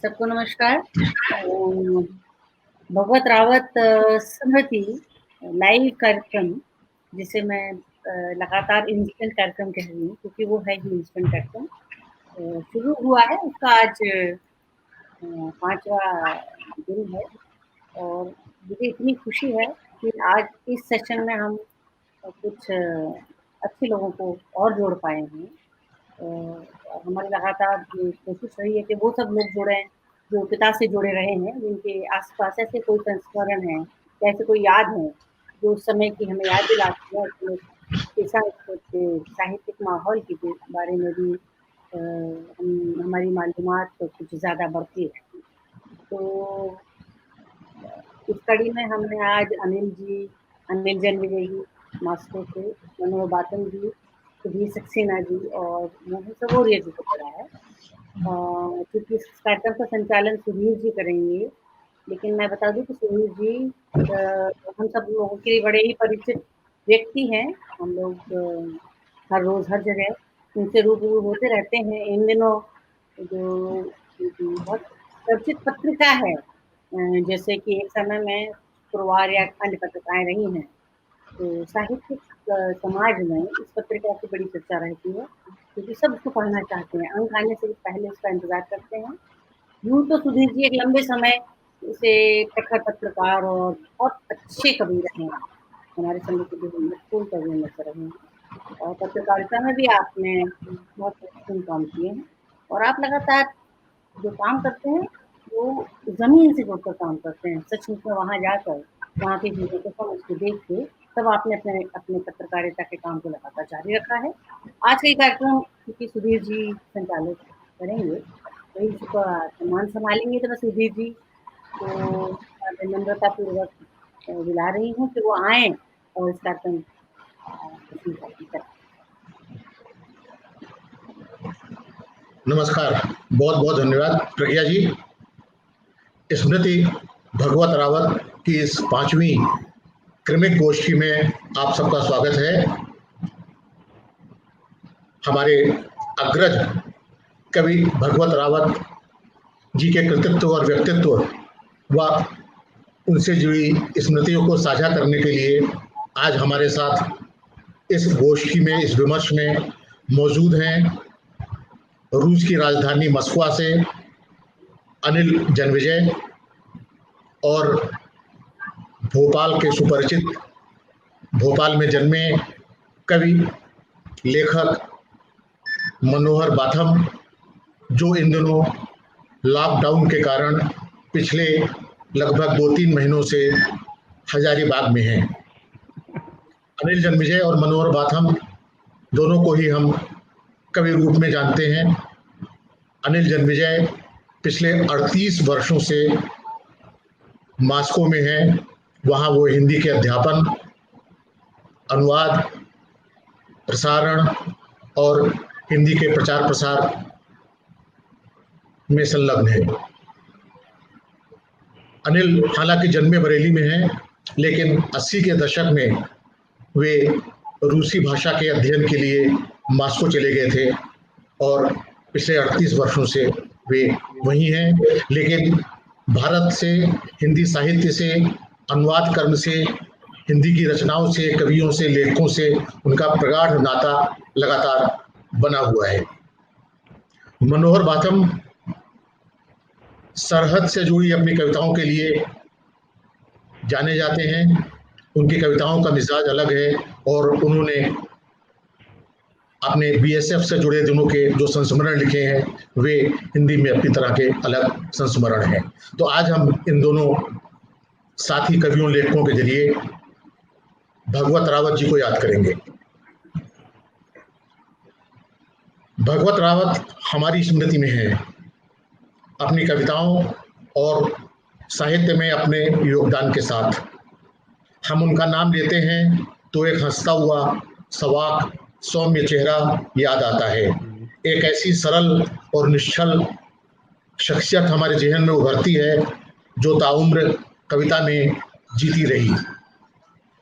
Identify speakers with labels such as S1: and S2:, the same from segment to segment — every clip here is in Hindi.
S1: सबको नमस्कार। भगवत रावत स्मृति लाइव कार्यक्रम, जिसे मैं लगातार इंस्टेंट कार्यक्रम कह रही हूँ क्योंकि वो है ही इंस्टेंट कार्यक्रम। शुरू हुआ है उसका आज 5वां दिन है और मुझे इतनी खुशी है कि आज इस सेशन में हम कुछ अच्छे लोगों को और जोड़ पाए हैं। हमारी लगातार ये कोशिश रही है कि वो सब लोग जुड़ें जो पिता से जुड़े रहे हैं, जिनके आस-पास ऐसे कोई संस्मरण है या ऐसे कोई याद है, जो उस समय की हमें याद दिलाती है अपने के साथ के साहित्यिक माहौल के बारे में भी हम हमारी मालूमात तो कुछ ज़्यादा बढ़ती है। तो इस कड़ी में हमने आज अनिल जन्मजय जी मास्को से, मनोहर बाटन जी, सुधीर सक्सेना जी और मोहन सगोरिया जी को बुलाया है। क्योंकि इस कार्यक्रम का संचालन सुधीर जी करेंगे, लेकिन मैं बता दूँ कि सुधीर जी हम सब लोगों के बड़े ही परिचित व्यक्ति हैं। हम लोग हर रोज़ हर जगह उनसे रूबरू होते रहते हैं। इन दिनों जो बहुत चर्चित पत्रिका है, जैसे कि एक समय में पुरवार या अन्य पत्रिकाएँ रही हैं, तो साहित्यिक समाज में इस पत्रिका की बड़ी चर्चा रहती है, क्योंकि सब उसको पढ़ना चाहते हैं, अंक आने से पहले उसका इंतज़ार करते हैं। यूँ तो सुधीर जी एक लंबे समय से प्रखर पत्रकार और बहुत अच्छे कवि रहे हैं। हमारे समय के जो महत्वपूर्ण कवियों में से रहे हैं और पत्रकारिता में भी आपने बहुत महत्वपूर्ण काम किए हैं और आप लगातार जो काम करते हैं, वो ज़मीन से जुड़कर काम करते हैं। सचमुच में वहाँ जाकर, वहाँ की चीज़ों को समझ के, देख के, तब आपने अपने अपने पत्रकारिता के काम को लगातार जारी रखा है। आज का ये कार्यक्रम क्योंकि सुधीर जी संचालित करेंगे, वही उसका सम्मान संभालेंगे, तो मैं सुधीर जी को विनम्रतापूर्वक बुला रही हूँ कि वो आएँ और इस कार्यक्रम की करें।
S2: नमस्कार, बहुत बहुत धन्यवाद प्रज्ञा जी। स्मृति भगवत रावत की इस 5वीं क्रमिक गोष्ठी में आप सबका स्वागत है। हमारे अग्रज कवि भगवत रावत जी के कृतित्व और व्यक्तित्व व उनसे जुड़ी स्मृतियों को साझा करने के लिए आज हमारे साथ इस गोष्ठी में, इस विमर्श में मौजूद हैं रूस की राजधानी मॉस्को से अनिल जन्मजय और भोपाल के सुपरिचित, भोपाल में जन्मे कवि लेखक मनोहर बाथम, जो इन दिनों लॉकडाउन के कारण पिछले लगभग 2-3 महीनों से हजारीबाग में हैं। अनिल जन्मजय और मनोहर बाथम दोनों को ही हम कवि रूप में जानते हैं। अनिल जन्मजय पिछले 38 वर्षों से मॉस्को में हैं। वहाँ वो हिंदी के अध्यापन, अनुवाद, प्रसारण और हिंदी के प्रचार प्रसार में संलग्न है। अनिल हालांकि जन्मे बरेली में हैं, लेकिन 80 के दशक में वे रूसी भाषा के अध्ययन के लिए मॉस्को चले गए थे और पिछले 38 वर्षों से वे वहीं हैं। लेकिन भारत से, हिंदी साहित्य से, अनुवाद कर्म से, हिंदी की रचनाओं से, कवियों से, लेखकों से उनका प्रगाढ़ नाता लगातार बना हुआ है। मनोहर बाथम सरहद से जुड़ी अपनी कविताओं के लिए जाने जाते हैं। उनकी कविताओं का मिजाज अलग है और उन्होंने अपने बीएसएफ से जुड़े दिनों के जो संस्मरण लिखे हैं, वे हिंदी में अपनी तरह के अलग संस्मरण हैं। तो आज हम इन दोनों साथी कवियों, लेखकों के जरिए भगवत रावत जी को याद करेंगे। भगवत रावत हमारी स्मृति में है। अपनी कविताओं और साहित्य में अपने योगदान के साथ हम उनका नाम लेते हैं तो एक हंसता हुआ, सवाक, सौम्य चेहरा याद आता है। एक ऐसी सरल और निश्चल शख्सियत हमारे ज़हन में उभरती है जो ताउम्र कविता में जीती रही।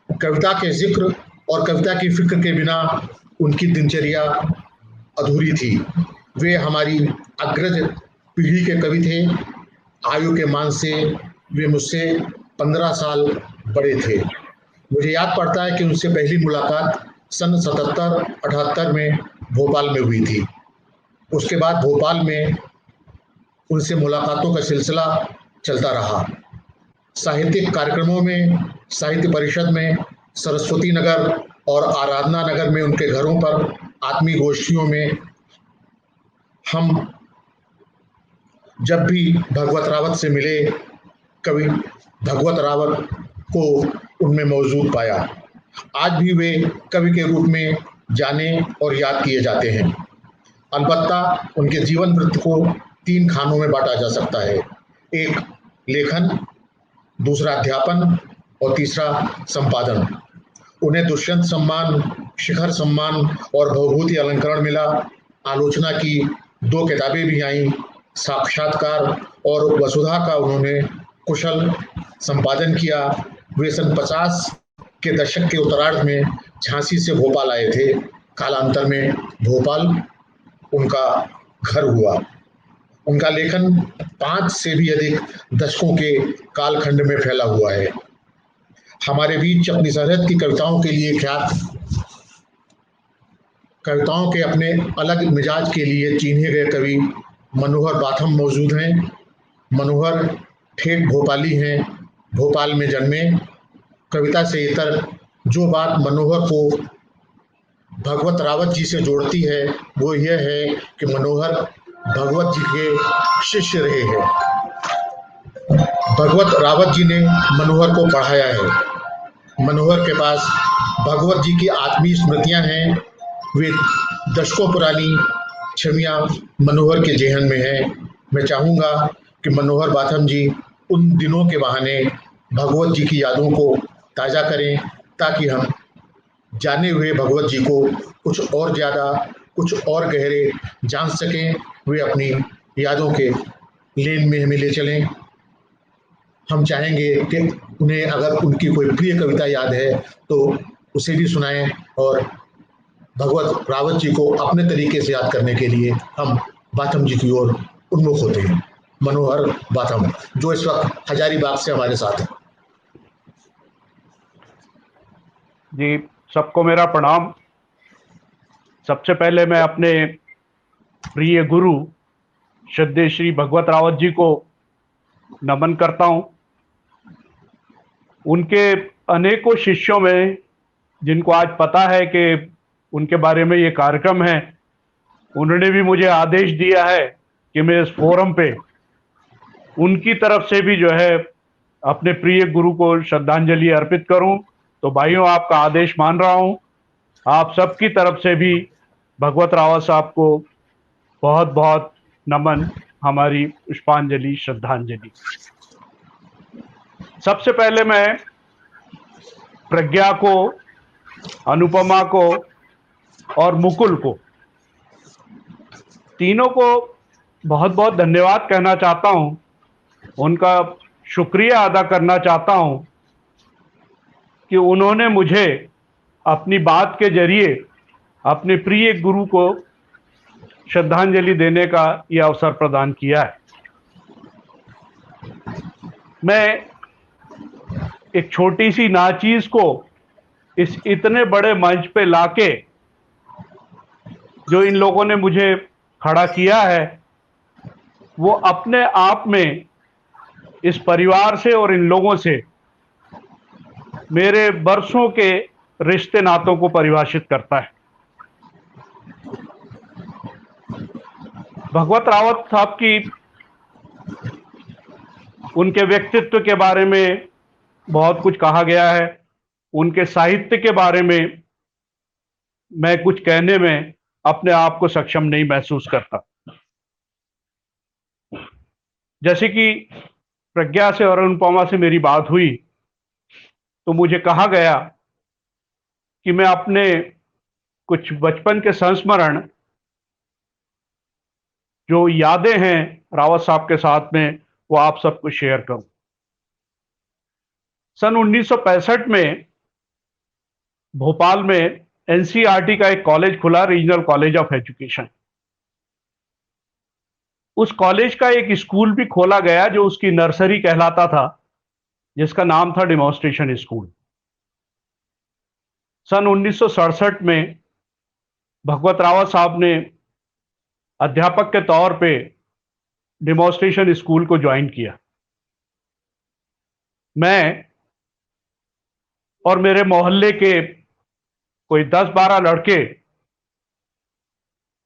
S2: कविता के जिक्र और कविता की फिक्र के बिना उनकी दिनचर्या अधूरी थी। वे हमारी अग्रज पीढ़ी के कवि थे। आयु के मान से वे मुझसे 15 साल बड़े थे। मुझे याद पड़ता है कि उनसे पहली मुलाकात सन 77-78 में भोपाल में हुई थी। उसके बाद भोपाल में उनसे मुलाकातों का सिलसिला चलता रहा। साहित्यिक कार्यक्रमों में, साहित्य परिषद में, सरस्वती नगर और आराधना नगर में उनके घरों पर आत्मीय गोष्ठियों में हम जब भी भगवत रावत से मिले, कवि भगवत रावत को उनमें मौजूद पाया। आज भी वे कवि के रूप में जाने और याद किए जाते हैं। अलबत्ता उनके जीवन वृत्त को 3 खानों में बांटा जा सकता है। एक लेखन, दूसरा अध्यापन और तीसरा संपादन। उन्हें दुष्यंत सम्मान, शिखर सम्मान और भवभूति अलंकरण मिला। आलोचना की 2 किताबें भी आईं। साक्षात्कार और वसुधा का उन्होंने कुशल संपादन किया। वे सन 50 के दशक के उत्तरार्ध में झांसी से भोपाल आए थे। कालांतर में भोपाल उनका घर हुआ। उनका लेखन 5 से भी अधिक दशकों के कालखंड में फैला हुआ है। हमारे बीच अपनी सरहद की कविताओं के लिए ख्यात, कविताओं के अपने अलग मिजाज के लिए चिन्हे गए कवि मनोहर बाथम मौजूद हैं। मनोहर ठेठ भोपाली हैं, भोपाल में जन्मे। कविता से इतर जो बात मनोहर को भगवत रावत जी से जोड़ती है वो यह है कि मनोहर भगवत जी के शिष्य रहे हैं। भगवत रावत जी ने मनोहर को पढ़ाया है। मनोहर के पास भगवत जी की आत्मीय स्मृतियां हैं। वे दशकों पुरानी छवियां मनोहर के जेहन में हैं। मैं चाहूँगा कि मनोहर बाथम जी उन दिनों के बहाने भगवत जी की यादों को ताज़ा करें, ताकि हम जाने हुए भगवत जी को कुछ और ज़्यादा, कुछ और गहरे जान सकें। वे अपनी यादों के लेन में हमें ले चलें। हम चाहेंगे कि उन्हें अगर उनकी कोई प्रिय कविता याद है तो उसे भी सुनाएं और भगवत रावत जी को अपने तरीके से याद करने के लिए हम बाथम जी की ओर उन्मुख होते हैं। मनोहर बाथम, जो इस वक्त हजारीबाग से हमारे साथ हैं।
S3: जी, सबको मेरा प्रणाम। सबसे पहले मैं अपने प्रिय गुरु श्रद्धेय श्री भगवत रावत जी को नमन करता हूं। उनके अनेकों शिष्यों में जिनको आज पता है कि उनके बारे में ये कार्यक्रम है, उन्होंने भी मुझे आदेश दिया है कि मैं इस फोरम पे उनकी तरफ से भी जो है अपने प्रिय गुरु को श्रद्धांजलि अर्पित करूं। तो भाइयों, आपका आदेश मान रहा हूं। आप सबकी तरफ से भी भगवत रावत साहब को बहुत बहुत नमन, हमारी पुष्पांजलि, श्रद्धांजलि। सबसे पहले मैं प्रज्ञा को, अनुपमा को और मुकुल को, तीनों को बहुत बहुत धन्यवाद कहना चाहता हूं। उनका शुक्रिया अदा करना चाहता हूं कि उन्होंने मुझे अपनी बात के जरिए अपने प्रिय गुरु को श्रद्धांजलि देने का यह अवसर प्रदान किया है। मैं एक छोटी सी नाचीज को इस इतने बड़े मंच पे लाके जो इन लोगों ने मुझे खड़ा किया है, वो अपने आप में इस परिवार से और इन लोगों से मेरे बरसों के रिश्ते नातों को परिभाषित करता है। भगवत रावत साहब की, उनके व्यक्तित्व के बारे में बहुत कुछ कहा गया है। उनके साहित्य के बारे में मैं कुछ कहने में अपने आप को सक्षम नहीं महसूस करता। जैसे कि प्रज्ञा से और अनुपमा से मेरी बात हुई तो मुझे कहा गया कि मैं अपने कुछ बचपन के संस्मरण, जो यादें हैं रावत साहब के साथ में, वो आप सबको शेयर करूं। सन 1965 में भोपाल में एनसीईआरटी का एक कॉलेज खुला, रीजनल कॉलेज ऑफ एजुकेशन। उस कॉलेज का एक स्कूल भी खोला गया जो उसकी नर्सरी कहलाता था, जिसका नाम था डेमोन्स्ट्रेशन स्कूल। सन 1967 में भगवत रावत साहब ने अध्यापक के तौर पे डेमोन्स्ट्रेशन स्कूल को ज्वाइन किया। मैं और मेरे मोहल्ले के कोई 10-12 लड़के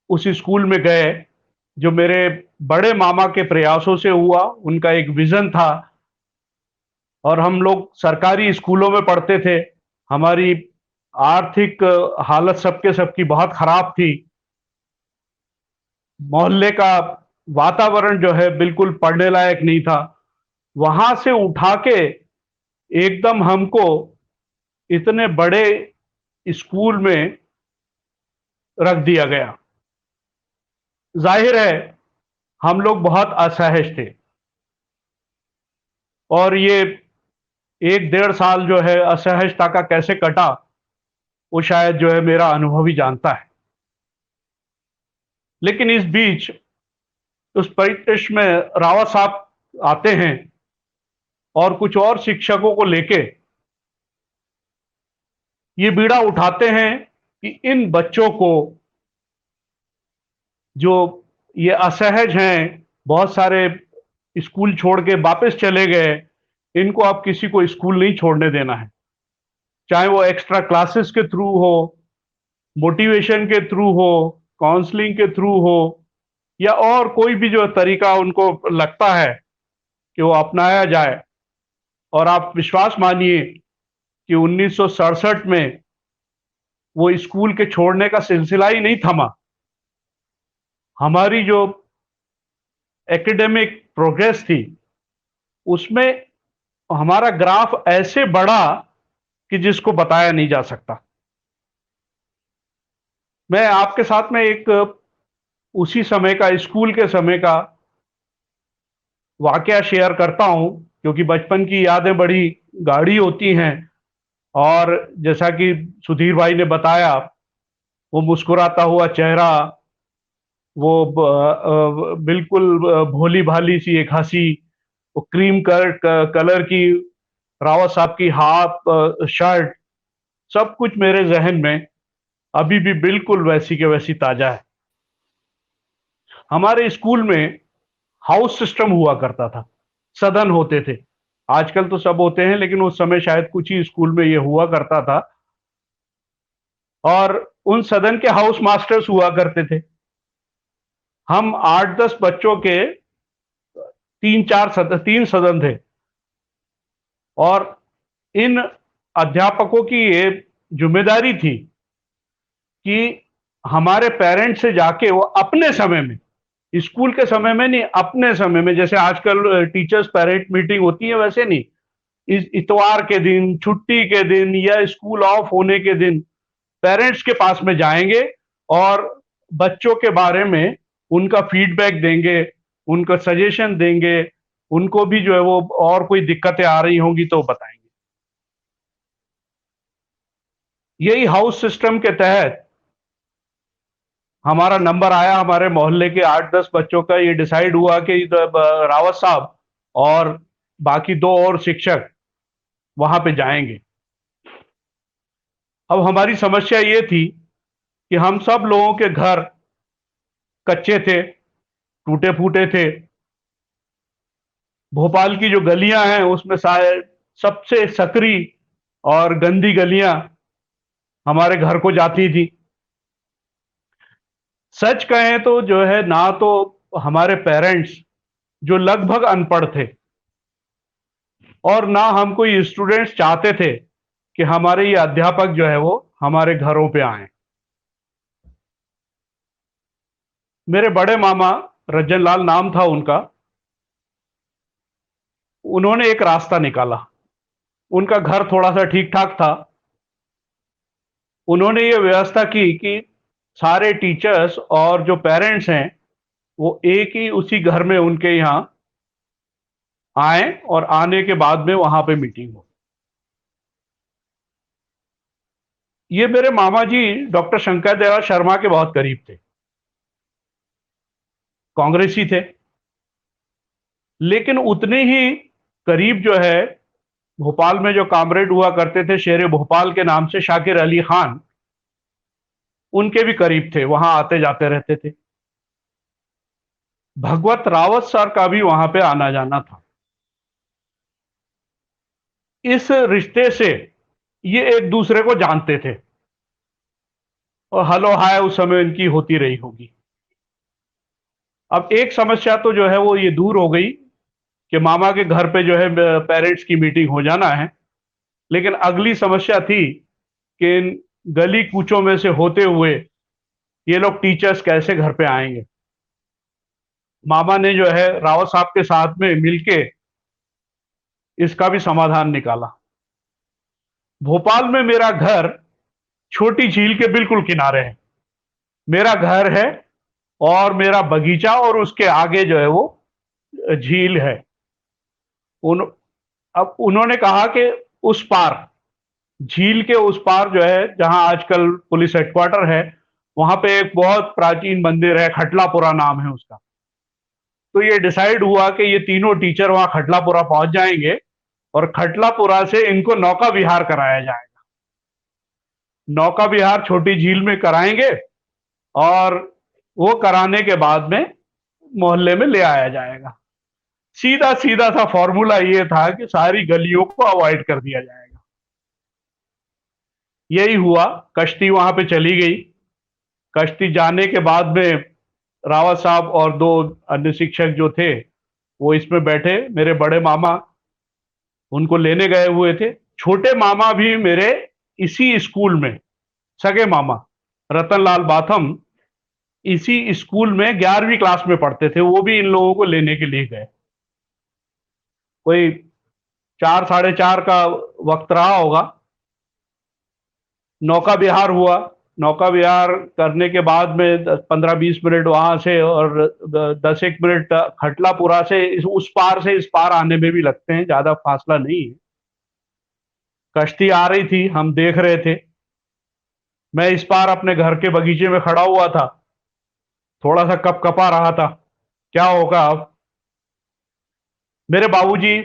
S3: उस स्कूल में गए, जो मेरे बड़े मामा के प्रयासों से हुआ। उनका एक विजन था और हम लोग सरकारी स्कूलों में पढ़ते थे। हमारी आर्थिक हालत सबके सबकी बहुत खराब थी। मोहल्ले का वातावरण जो है बिल्कुल पढ़ने लायक नहीं था। वहां से उठा के एकदम हमको इतने बड़े स्कूल में रख दिया गया। जाहिर है हम लोग बहुत असहज थे और ये 1-1.5 साल जो है असहजता का कैसे कटा, वो शायद जो है मेरा अनुभव ही जानता है। लेकिन इस बीच उस परिदृश्य में रावत साहब आते हैं और कुछ और शिक्षकों को लेके ये बीड़ा उठाते हैं कि इन बच्चों को, जो ये असहज हैं, बहुत सारे स्कूल छोड़ के वापस चले गए, इनको आप किसी को स्कूल नहीं छोड़ने देना है। चाहे वो एक्स्ट्रा क्लासेस के थ्रू हो, मोटिवेशन के थ्रू हो, काउंसलिंग के थ्रू हो, या और कोई भी जो तरीका उनको लगता है कि वो अपनाया जाए। और आप विश्वास मानिए कि 1967 में वो स्कूल के छोड़ने का सिलसिला ही नहीं थमा। हमारी जो एकेडमिक प्रोग्रेस थी, उसमें हमारा ग्राफ ऐसे बढ़ा कि जिसको बताया नहीं जा सकता। मैं आपके साथ में एक उसी समय का, स्कूल के समय का वाकया शेयर करता हूं, क्योंकि बचपन की यादें बड़ी गाढ़ी होती हैं। और जैसा कि सुधीर भाई ने बताया, वो मुस्कुराता हुआ चेहरा, वो बिल्कुल भोली भाली सी एक हंसी, वो क्रीम कलर की रावत साहब की हाफ शर्ट, सब कुछ मेरे जहन में अभी भी बिल्कुल वैसी के वैसी ताजा है। हमारे स्कूल में हाउस सिस्टम हुआ करता था, सदन होते थे। आजकल तो सब होते हैं, लेकिन उस समय शायद कुछ ही स्कूल में ये हुआ करता था। और उन सदन के हाउस मास्टर्स हुआ करते थे। हम 8-10 बच्चों के 3 सदन थे, और इन अध्यापकों की ये जिम्मेदारी थी कि हमारे पेरेंट्स से जाके वो अपने समय में, स्कूल के समय में नहीं, अपने समय में, जैसे आजकल टीचर्स पेरेंट मीटिंग होती है, वैसे नहीं, इस इतवार के दिन, छुट्टी के दिन या स्कूल ऑफ होने के दिन पेरेंट्स के पास में जाएंगे और बच्चों के बारे में उनका फीडबैक देंगे, उनका सजेशन देंगे। उनको भी जो है वो और कोई दिक्कतें आ रही होंगी तो बताएंगे। यही हाउस सिस्टम के तहत हमारा नंबर आया। हमारे मोहल्ले के 8-10 बच्चों का ये डिसाइड हुआ कि रावत साहब और बाकी 2 और शिक्षक वहां पे जाएंगे। अब हमारी समस्या ये थी कि हम सब लोगों के घर कच्चे थे, टूटे फूटे थे। भोपाल की जो गलियां हैं उसमें शायद सबसे सकरी और गंदी गलियां हमारे घर को जाती थी। सच कहें तो जो है, ना तो हमारे पेरेंट्स जो लगभग अनपढ़ थे, और ना हम कोई स्टूडेंट्स चाहते थे कि हमारे ये अध्यापक जो है वो हमारे घरों पे आए। मेरे बड़े मामा, रज्जन लाल नाम था उनका, उन्होंने एक रास्ता निकाला। उनका घर थोड़ा सा ठीक ठाक था। उन्होंने ये व्यवस्था की कि सारे टीचर्स और जो पेरेंट्स हैं वो एक ही उसी घर में उनके यहाँ आए, और आने के बाद में वहां पे मीटिंग हो। ये मेरे मामा जी डॉक्टर शंकर दयाल शर्मा के बहुत करीब थे, कांग्रेसी थे। लेकिन उतने ही करीब जो है भोपाल में जो कामरेड हुआ करते थे शेर भोपाल के नाम से, शाकिर अली खान, उनके भी करीब थे, वहां आते जाते रहते थे। भगवत रावत सर का भी वहां पे आना जाना था। इस रिश्ते से ये एक दूसरे को जानते थे और हलो हाय उस समय इनकी होती रही होगी। अब एक समस्या तो जो है वो ये दूर हो गई कि मामा के घर पे जो है पेरेंट्स की मीटिंग हो जाना है, लेकिन अगली समस्या थी कि इन गली कूचों में से होते हुए ये लोग टीचर्स कैसे घर पे आएंगे। मामा ने जो है रावत साहब के साथ में मिलके इसका भी समाधान निकाला। भोपाल में मेरा घर छोटी झील के बिल्कुल किनारे है। मेरा घर है और मेरा बगीचा और उसके आगे जो है वो झील है। अब उन्होंने कहा कि उस पार, झील के उस पार जो है जहां आजकल पुलिस हेडक्वार्टर है, वहां पे एक बहुत प्राचीन मंदिर है, खटलापुरा नाम है उसका। तो ये डिसाइड हुआ कि ये तीनों टीचर वहां खटलापुरा पहुंच जाएंगे और खटलापुरा से इनको नौका विहार कराया जाएगा। नौका विहार छोटी झील में कराएंगे और वो कराने के बाद में मोहल्ले में ले आया जाएगा। सीधा सीधा सा फॉर्मूला ये था कि सारी गलियों को अवॉइड कर दिया जाएगा। यही हुआ, कश्ती वहां पे चली गई। कश्ती जाने के बाद में रावत साहब और दो अन्य शिक्षक जो थे वो इसमें बैठे। मेरे बड़े मामा उनको लेने गए हुए थे। छोटे मामा भी मेरे इसी स्कूल में, सगे मामा रतनलाल बाथम, इसी स्कूल में 11वीं क्लास में पढ़ते थे। वो भी इन लोगों को लेने के लिए गए। कोई 4 साढ़े 4 का वक्त रहा होगा। नौका विहार हुआ। नौका विहार करने के बाद में 15-20 मिनट वहां से और 10-1 मिनट खटलापुरा से उस पार से इस पार आने में भी लगते हैं, ज्यादा फासला नहीं है। कश्ती आ रही थी, हम देख रहे थे। मैं इस पार अपने घर के बगीचे में खड़ा हुआ था, थोड़ा सा कपकपा रहा था, क्या होगा अब। मेरे बाबूजी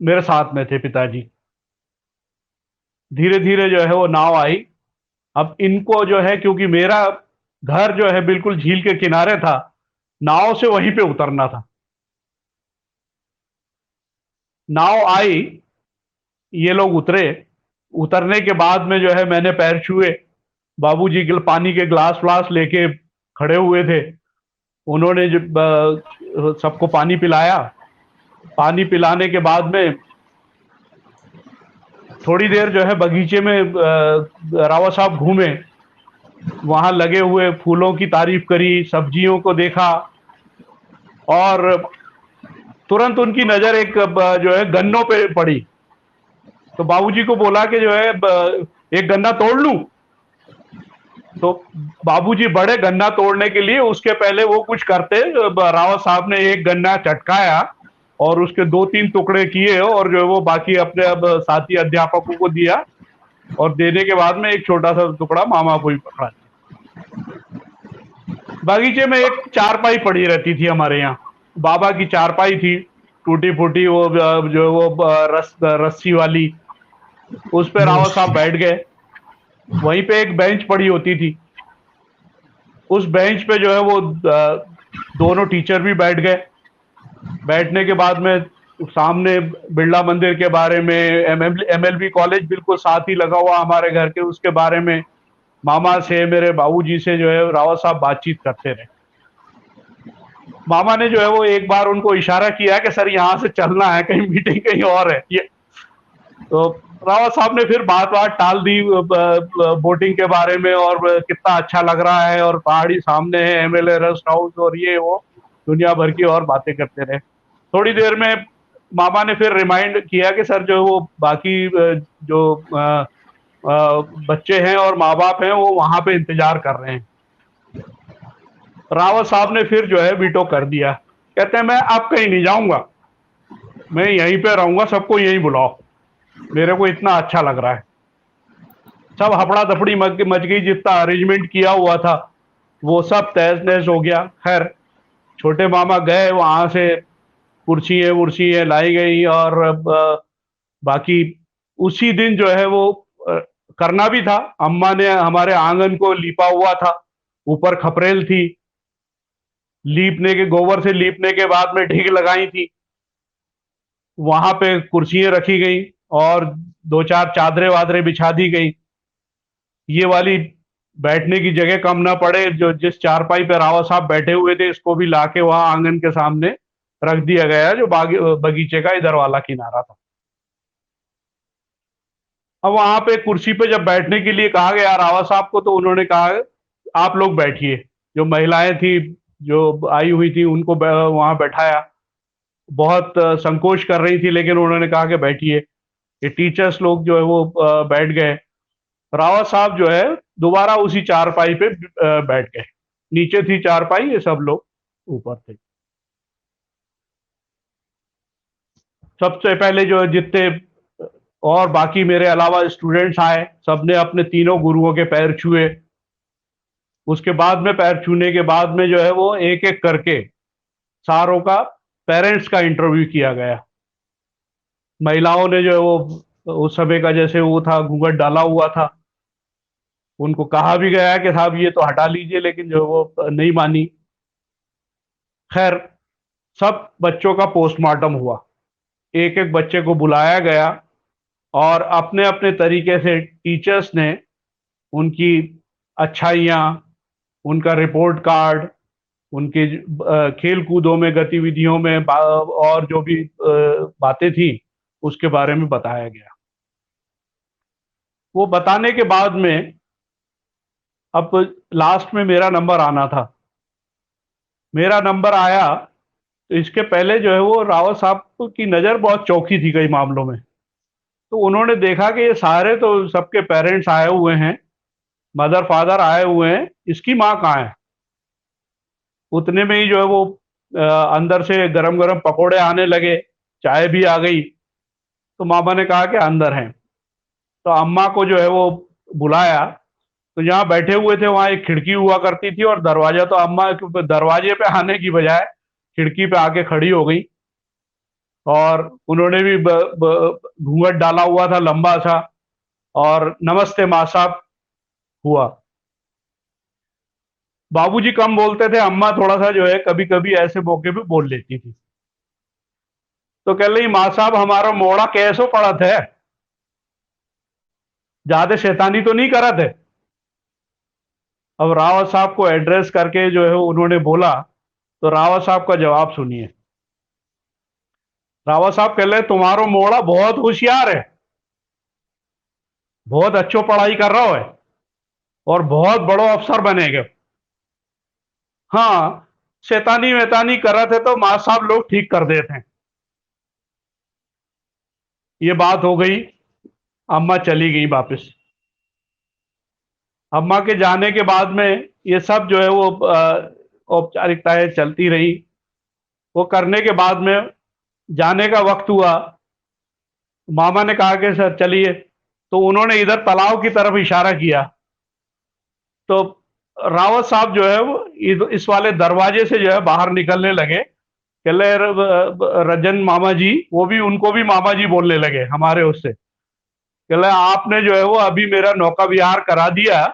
S3: मेरे साथ में थे, पिताजी। धीरे धीरे जो है वो नाव आई। अब इनको जो है, क्योंकि मेरा घर जो है बिल्कुल झील के किनारे था, नाव से वहीं पे उतरना था। नाव आई, ये लोग उतरे। उतरने के बाद में जो है मैंने पैर छुए। बाबूजी पानी के ग्लास व्लास लेके खड़े हुए थे। उन्होंने सबको पानी पिलाया। पानी पिलाने के बाद में थोड़ी देर जो है बगीचे में रावत साहब घूमे। वहां लगे हुए फूलों की तारीफ करी, सब्जियों को देखा और तुरंत उनकी नजर एक जो है गन्नों पे पड़ी। तो बाबूजी को बोला कि जो है एक गन्ना तोड़ लूं। तो बाबूजी बड़े गन्ना तोड़ने के लिए, उसके पहले वो कुछ करते, रावत साहब ने एक गन्ना चटकाया और उसके 2-3 टुकड़े किए और जो वो बाकी अपने अब साथी अध्यापकों को दिया और देने के बाद में एक छोटा सा टुकड़ा मामा को ही पकड़ा। बगीचे में एक चारपाई पड़ी रहती थी हमारे यहाँ, बाबा की चारपाई थी, टूटी फूटी, वो जो वो रस्सी वाली। उस पे रावत साहब बैठ गए। वहीं पे एक बेंच पड़ी होती थी। उस बेंच पे जो है वो दोनों टीचर भी बैठ गए। बैठने के बाद में सामने बिरला मंदिर के बारे में, एमएलबी कॉलेज बिल्कुल साथ ही लगा हुआ हमारे घर के, उसके बारे में मामा से, मेरे बाबूजी से जो है रावत साहब बातचीत करते रहे। मामा ने जो है वो एक बार उनको इशारा किया कि सर यहाँ से चलना है, कहीं मीटिंग कहीं और है ये। तो रावत साहब ने फिर बात टाल दी बोटिंग के बारे में और कितना अच्छा लग रहा है और पहाड़ी सामने है, एमएलए रेस्ट हाउस और ये वो दुनिया भर की और बातें करते रहे। थोड़ी देर में मामा ने फिर रिमाइंड किया कि सर जो वो बाकी जो बच्चे हैं और माँ बाप हैं वो वहां पे इंतजार कर रहे हैं। रावत साहब ने फिर जो है वीटो कर दिया। कहते हैं मैं अब कहीं नहीं जाऊंगा, मैं यहीं पे रहूंगा, सबको यहीं बुलाओ, मेरे को इतना अच्छा लग रहा है। सब हपड़ा दपड़ी मच गई, जितना अरेंजमेंट किया हुआ था वो सब तहस नहस हो गया। खैर छोटे मामा गए वहां से, कुर्सी लाई गई और बाकी उसी दिन जो है वो करना भी था। अम्मा ने हमारे आंगन को लीपा हुआ था, ऊपर खपरेल थी, गोबर से लीपने के बाद में ढिग लगाई थी, वहां पे कुर्सियां रखी गई और दो चार चादरें वादरें बिछा दी गई। ये वाली बैठने की जगह कम ना पड़े, जो जिस चारपाई पे रावत साहब बैठे हुए थे, इसको भी लाके वहां आंगन के सामने रख दिया गया, जो बगीचे का इधर वाला किनारा था। अब वहां पे कुर्सी पे जब बैठने के लिए कहा गया रावत साहब को, तो उन्होंने कहा आप लोग बैठिए। जो महिलाएं थी जो आई हुई थी उनको वहां बैठाया। बहुत संकोच कर रही थी, लेकिन उन्होंने कहा कि बैठिए। ये टीचर्स लोग जो है वो बैठ गए। रावत साहब जो है दोबारा उसी चारपाई पे बैठ गए। नीचे थी चारपाई, ये सब लोग ऊपर थे। सबसे पहले जो जितने और बाकी मेरे अलावा स्टूडेंट्स आए, सबने अपने तीनों गुरुओं के पैर छुए। उसके बाद में पैर छूने के बाद में जो है वो एक एक करके सारों का पेरेंट्स का इंटरव्यू किया गया। महिलाओं ने जो है वो उस समय का जैसे वो था, घूंघट डाला हुआ था, उनको कहा भी गया कि साहब ये तो हटा लीजिए, लेकिन जो वो नहीं मानी। खैर, सब बच्चों का पोस्टमार्टम हुआ। एक एक बच्चे को बुलाया गया और अपने अपने तरीके से टीचर्स ने उनकी अच्छाइयाँ, उनका रिपोर्ट कार्ड, उनके खेल कूदों में गतिविधियों में और जो भी बातें थी उसके बारे में बताया गया। वो बताने के बाद में अब लास्ट में मेरा नंबर आना था। मेरा नंबर आया तो इसके पहले जो है वो रावत साहब की नज़र बहुत चौकी थी कई मामलों में। तो उन्होंने देखा कि ये सारे तो सबके पेरेंट्स आए हुए हैं, मदर फादर आए हुए हैं, इसकी माँ कहाँ है। उतने में ही जो है वो अंदर से गरम गरम पकोड़े आने लगे, चाय भी आ गई। तो मामा ने कहा कि अंदर हैं। तो अम्मा को जो है वो बुलाया। तो जहाँ बैठे हुए थे वहां एक खिड़की हुआ करती थी और दरवाजा, तो अम्मा दरवाजे पे आने की बजाय खिड़की पे आके खड़ी हो गई और उन्होंने भी घूंघट डाला हुआ था लंबा सा, और नमस्ते माँ साहब हुआ। बाबूजी कम बोलते थे, अम्मा थोड़ा सा जो है कभी कभी ऐसे मौके पे बोल लेती थी। तो कह रही माँ साहब हमारा मोड़ा कैसो पड़त है, ज्यादा शैतानी तो नहीं करत है। अब रावत साहब को एड्रेस करके जो है उन्होंने बोला, तो रावत साहब का जवाब सुनिए। रावत साहब कह रहे तुम्हारो मोड़ा बहुत होशियार है, बहुत अच्छो पढ़ाई कर रहा है और बहुत बड़ो अफसर बनेगा। हाँ, शैतानी वैतानी कर रहे थे तो माँ साहब लोग ठीक कर देते हैं। ये बात हो गई, अम्मा चली गई वापस। अम्मा के जाने के बाद में ये सब जो है वो औपचारिकताएं चलती रही। वो करने के बाद में जाने का वक्त हुआ, मामा ने कहा कि सर चलिए। तो उन्होंने इधर तालाब की तरफ इशारा किया। तो रावत साहब जो है वो इस वाले दरवाजे से जो है बाहर निकलने लगे। कह रहे रजन मामा जी, वो भी उनको भी मामा जी बोलने लगे हमारे उससे। कह रहे आपने जो है वो अभी मेरा नौका विहार करा दिया,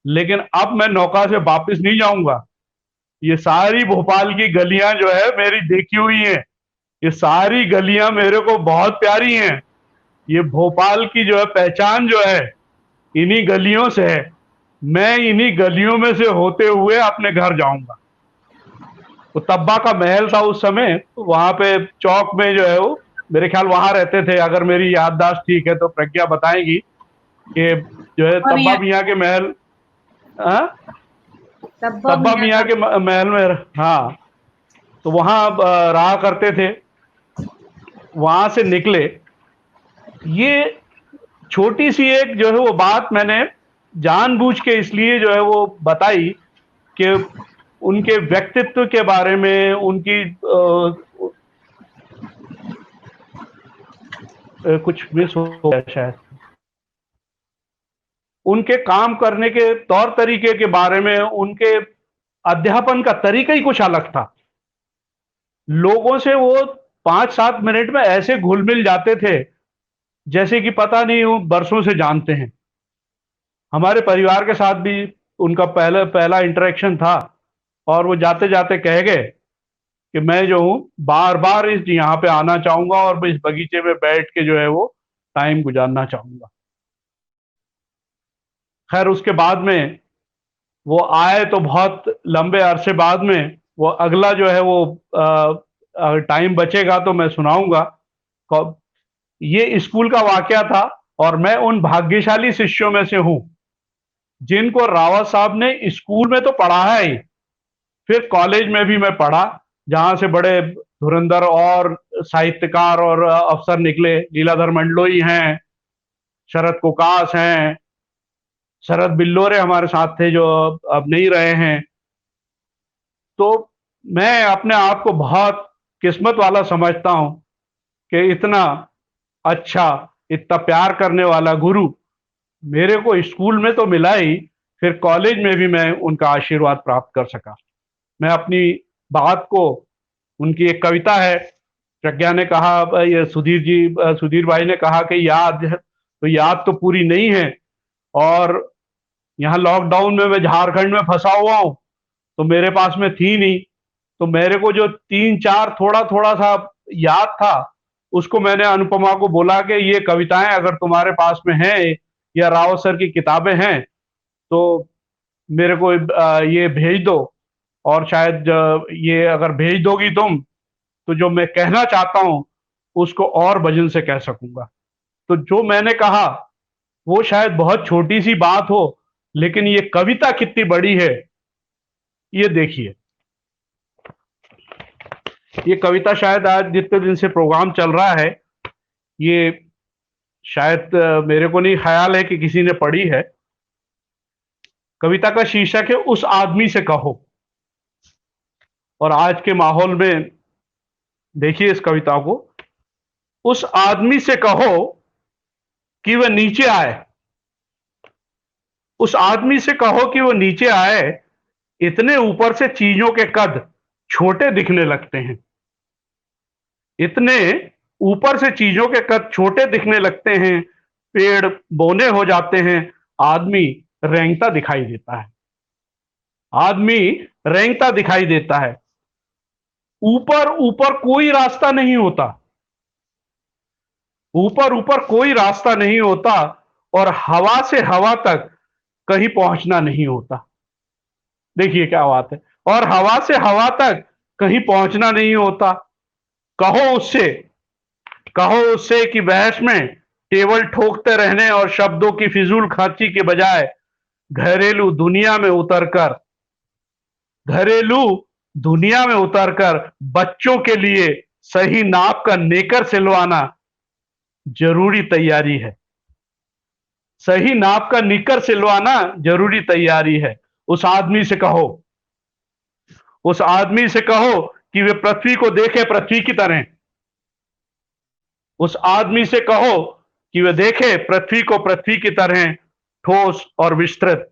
S3: लेकिन अब मैं नौका से वापस नहीं जाऊंगा। ये सारी भोपाल की गलियां जो है मेरी देखी हुई हैं, ये सारी गलियां मेरे को बहुत प्यारी हैं। ये भोपाल की जो है पहचान जो है इन्हीं गलियों से है। मैं इन्हीं गलियों में से होते हुए अपने घर जाऊंगा। तो तब्बा का महल था उस समय, तो वहां पे चौक में जो है वो मेरे ख्याल वहां रहते थे। अगर मेरी याददाश्त ठीक है तो प्रज्ञा बताएगी कि जो है तब्बा मियाँ के महल, तब्बा मियाँ के महल में, हाँ, तो वहां रहा करते थे। वहां से निकले। ये छोटी सी एक जो है वो बात मैंने जानबूझ के इसलिए जो है वो बताई कि उनके व्यक्तित्व के बारे में, उनकी कुछ मिस हो गया शायद, उनके काम करने के तौर तरीके के बारे में, उनके अध्यापन का तरीका ही कुछ अलग था। लोगों से वो 5-7 मिनट में ऐसे घुल मिल जाते थे जैसे कि पता नहीं वो बरसों से जानते हैं। हमारे परिवार के साथ भी उनका पहला पहला इंटरेक्शन था और वो जाते जाते कह गए कि मैं जो हूँ बार बार इस यहाँ पे आना चाहूंगा और इस बगीचे में बैठ के जो है वो टाइम गुजारना चाहूंगा। खैर उसके बाद में वो आए तो बहुत लंबे अरसे बाद में। वो अगला जो है वो टाइम बचेगा तो मैं सुनाऊंगा। ये स्कूल का वाकया था और मैं उन भाग्यशाली शिष्यों में से हूं जिनको रावत साहब ने स्कूल में तो पढ़ा है ही, फिर कॉलेज में भी मैं पढ़ा, जहां से बड़े धुरंधर और साहित्यकार और अफसर निकले। लीलाधर मंडलोई हैं, शरद कोकास हैं, शरद बिल्लोरे हमारे साथ थे जो अब नहीं रहे हैं। तो मैं अपने आप को बहुत किस्मत वाला समझता हूं कि इतना अच्छा, इतना प्यार करने वाला गुरु मेरे को स्कूल में तो मिला ही, फिर कॉलेज में भी मैं उनका आशीर्वाद प्राप्त कर सका। मैं अपनी बात को, उनकी एक कविता है, प्रज्ञा ने कहा, ये सुधीर भाई ने कहा कि याद है, तो याद तो पूरी नहीं है और यहाँ लॉकडाउन में मैं झारखंड में फंसा हुआ हूँ तो मेरे पास में थी नहीं। तो मेरे को जो 3-4 थोड़ा थोड़ा सा याद था उसको मैंने अनुपमा को बोला कि ये कविताएं अगर तुम्हारे पास में हैं या राव सर की किताबें हैं तो मेरे को ये भेज दो, और शायद ये अगर भेज दोगी तुम तो जो मैं कहना चाहता हूं उसको और वजन से कह सकूंगा। तो जो मैंने कहा वो शायद बहुत छोटी सी बात हो, लेकिन ये कविता कितनी बड़ी है ये देखिए। ये कविता शायद आज जितने दिन से प्रोग्राम चल रहा है, ये शायद मेरे को नहीं ख्याल है कि किसी ने पढ़ी है। कविता का शीर्षक है उस आदमी से कहो। और आज के माहौल में देखिए इस कविता को। उस आदमी से कहो कि वह नीचे आए, उस आदमी से कहो कि वो नीचे आए, इतने ऊपर से चीजों के कद छोटे दिखने लगते हैं। इतने ऊपर से चीजों के कद छोटे दिखने लगते हैं, पेड़ बोने हो जाते हैं, आदमी रेंगता दिखाई देता है, आदमी रेंगता दिखाई देता है। ऊपर ऊपर कोई रास्ता नहीं होता, ऊपर ऊपर कोई रास्ता नहीं होता और हवा से हवा तक कहीं पहुंचना नहीं होता। देखिए क्या बात है। और हवा से हवा तक कहीं पहुंचना नहीं होता। कहो उससे, कहो उससे कि बहस में टेबल ठोकते रहने और शब्दों की फिजूल खर्ची के बजाय घरेलू दुनिया में उतरकर, घरेलू दुनिया में उतरकर बच्चों के लिए सही नाप का नेकर सिलवाना जरूरी तैयारी है। सही नाप का निकर सिलवाना जरूरी तैयारी है। उस आदमी से कहो, उस आदमी से कहो कि वे पृथ्वी को देखे पृथ्वी की तरह। उस आदमी से कहो कि वे देखे पृथ्वी को पृथ्वी की तरह, ठोस और विस्तृत।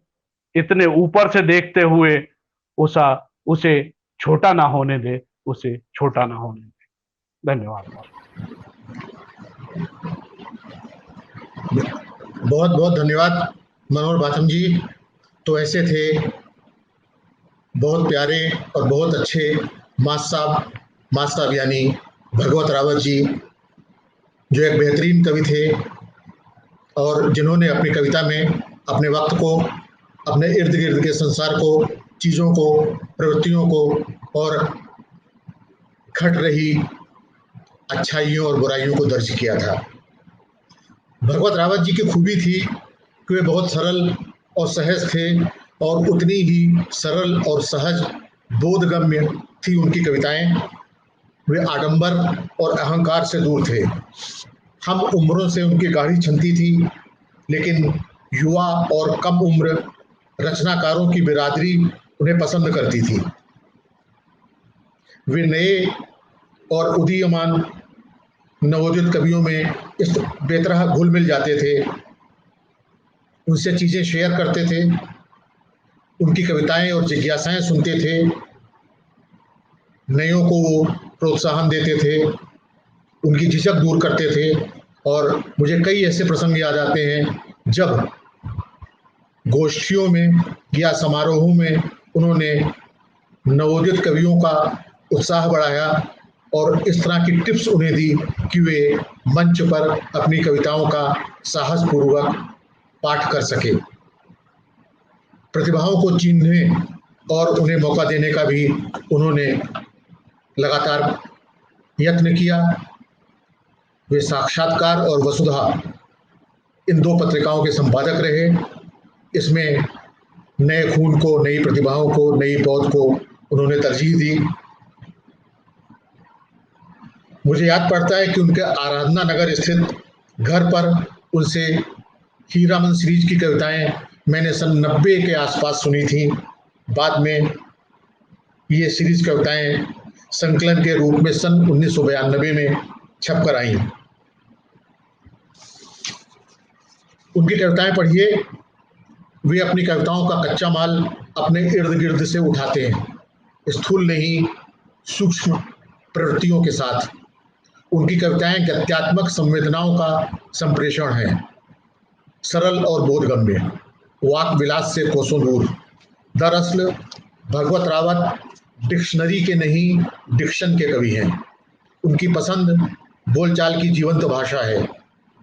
S3: इतने ऊपर से देखते हुए उसे छोटा ना होने दे, उसे छोटा ना होने दे। धन्यवाद।
S2: बहुत बहुत धन्यवाद मनोहर बाथम जी। तो ऐसे थे बहुत प्यारे और बहुत अच्छे मास्टर साहब यानी भगवत रावत जी, जो एक बेहतरीन कवि थे और जिन्होंने अपनी कविता में अपने वक्त को, अपने इर्द गिर्द के संसार को, चीज़ों को, प्रवृत्तियों को और घट रही अच्छाइयों और बुराइयों को दर्ज किया था। भगवत रावत जी की खूबी थी कि वे बहुत सरल और सहज थे और उतनी ही सरल और सहज बोधगम्य थी उनकी कविताएं। वे आडंबर और अहंकार से दूर थे। हम उम्रों से उनकी गाढ़ी छनती थी, लेकिन युवा और कम उम्र रचनाकारों की बिरादरी उन्हें पसंद करती थी। वे नए और उदीयमान नवोदित कवियों में इस बेतरह घुल मिल जाते थे, उनसे चीज़ें शेयर करते थे, उनकी कविताएं और जिज्ञासाएं सुनते थे, नयों को प्रोत्साहन देते थे उनकी झिझक दूर करते थे। और मुझे कई ऐसे प्रसंग याद आते हैं जब गोष्ठियों में या समारोहों में उन्होंने नवोदित कवियों का उत्साह बढ़ाया और इस तरह की टिप्स उन्हें दी कि वे मंच पर अपनी कविताओं का साहसपूर्वक पाठ कर सके। प्रतिभाओं को चिन्हने और उन्हें मौका देने का भी उन्होंने लगातार यत्न किया। वे साक्षात्कार और वसुधा इन दो पत्रिकाओं के संपादक रहे। इसमें नए खून को, नई प्रतिभाओं को, नई पौध को उन्होंने तरजीह दी। मुझे याद पड़ता है कि उनके आराधना नगर स्थित घर पर उनसे हीरामन सीरीज की कविताएं मैंने सन 90 के आसपास सुनी थी। बाद में ये सीरीज कविताएं संकलन के रूप में सन 1992 में छप कर आई। उनकी कविताएं पढ़िए, वे अपनी कविताओं का कच्चा माल अपने इर्द गिर्द से उठाते हैं, स्थूल नहीं सूक्ष्म प्रवृत्तियों के साथ। उनकी कविताएं गत्यात्मक संवेदनाओं का संप्रेषण है, सरल और बोधगम्य, वाक विलास से कोसों दूर। दरअसल भगवत रावत डिक्शनरी के नहीं, डिक्शन के कवि हैं। उनकी पसंद बोलचाल की जीवंत भाषा है।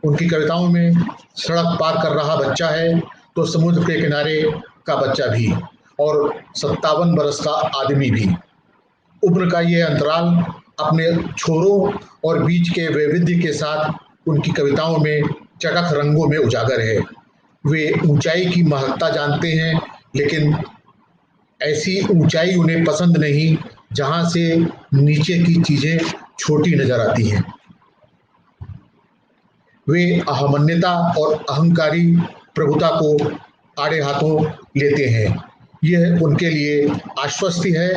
S2: उनकी कविताओं में सड़क पार कर रहा बच्चा है तो समुद्र के किनारे का बच्चा भी, और 57 बरस का आदमी भी। उम्र का ये अंतराल अपने छोरों और बीच के वैविध्य के साथ उनकी कविताओं में चटख रंगों में उजागर है। वे ऊंचाई की महत्ता जानते हैं, लेकिन ऐसी ऊंचाई उन्हें पसंद नहीं जहां से नीचे की चीजें छोटी नजर आती हैं। वे अहमन्यता और अहंकारी प्रभुता को आड़े हाथों लेते हैं। यह उनके लिए आश्वस्ति है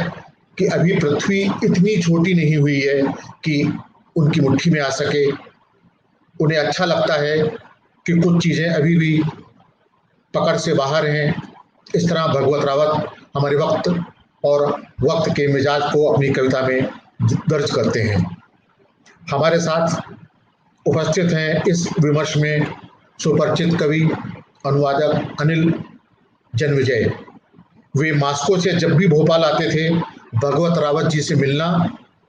S2: कि अभी पृथ्वी इतनी छोटी नहीं हुई है कि उनकी मुट्ठी में आ सके। उन्हें अच्छा लगता है कि कुछ चीज़ें अभी भी पकड़ से बाहर हैं। इस तरह भगवत रावत हमारे वक्त और वक्त के मिजाज को अपनी कविता में दर्ज करते हैं। हमारे साथ उपस्थित हैं इस विमर्श में सुपरिचित कवि अनुवादक अनिल जन्मेजय। वे मास्को से जब भी भोपाल आते थे, भगवत रावत जी से मिलना,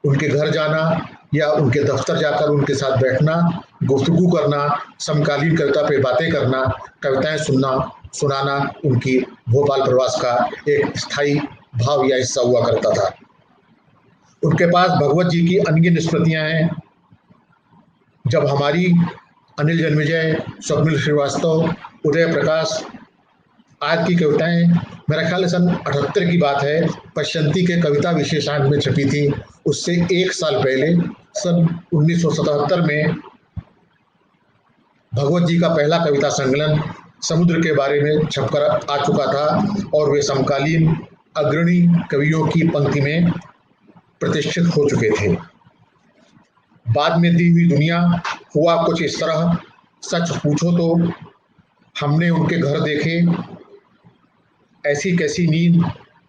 S2: उनके घर जाना या उनके दफ्तर जाकर उनके साथ बैठना, गुफ्तगू करना, समकालीन कविता पे बातें करना, कविताएं सुनना सुनाना उनकी भोपाल प्रवास का एक स्थायी भाव या हिस्सा हुआ करता था। उनके पास भगवत जी की अनगिनत स्मृतियां हैं। जब हमारी अनिल जन्मेजय, स्वप्निल श्रीवास्तव, उदय प्रकाश आज की कविताएं, मेरा ख्याल सन 78 की बात है, पश्यंती के कविता विशेषांक में छपी थी। उससे एक साल पहले सन 1977 में भगवत जी का पहला कविता संकलन समुद्र के बारे में छपकर आ चुका था और वे समकालीन अग्रणी कवियों की पंक्ति में प्रतिष्ठित हो चुके थे। बाद में दी हुई दुनिया हुआ कुछ इस तरह। सच पूछो तो हमने उनके घर देखे, ऐसी कैसी नींद,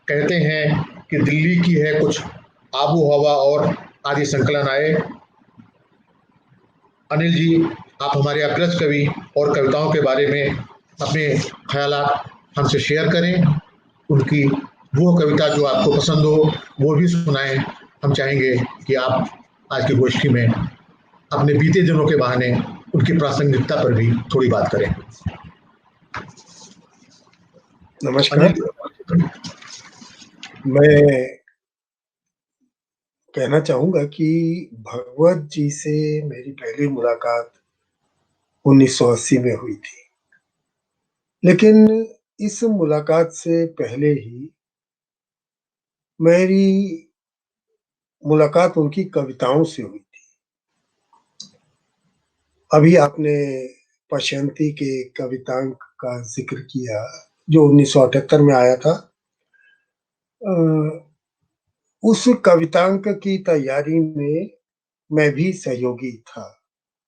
S2: कहते हैं कि दिल्ली की है कुछ आबो हवा, और आदि संकलन आए। अनिल जी, आप हमारे अग्रज कवि और कविताओं के बारे में अपने ख्यालात हमसे शेयर करें। उनकी वो कविता जो आपको पसंद हो वो भी सुनाएं। हम चाहेंगे कि आप आज की गोष्ठी में अपने बीते दिनों के बहाने उनकी प्रासंगिकता पर भी थोड़ी बात करें।
S4: नमस्कार। मैं कहना चाहूँगा कि भगवत जी से मेरी पहली मुलाकात 1980 में हुई थी, लेकिन इस मुलाकात से पहले ही मेरी मुलाकात उनकी कविताओं से हुई थी। अभी आपने पश्यंती के कवितांक का जिक्र किया जो 1978 में आया था। उस कवितांक की तैयारी में मैं भी सहयोगी था,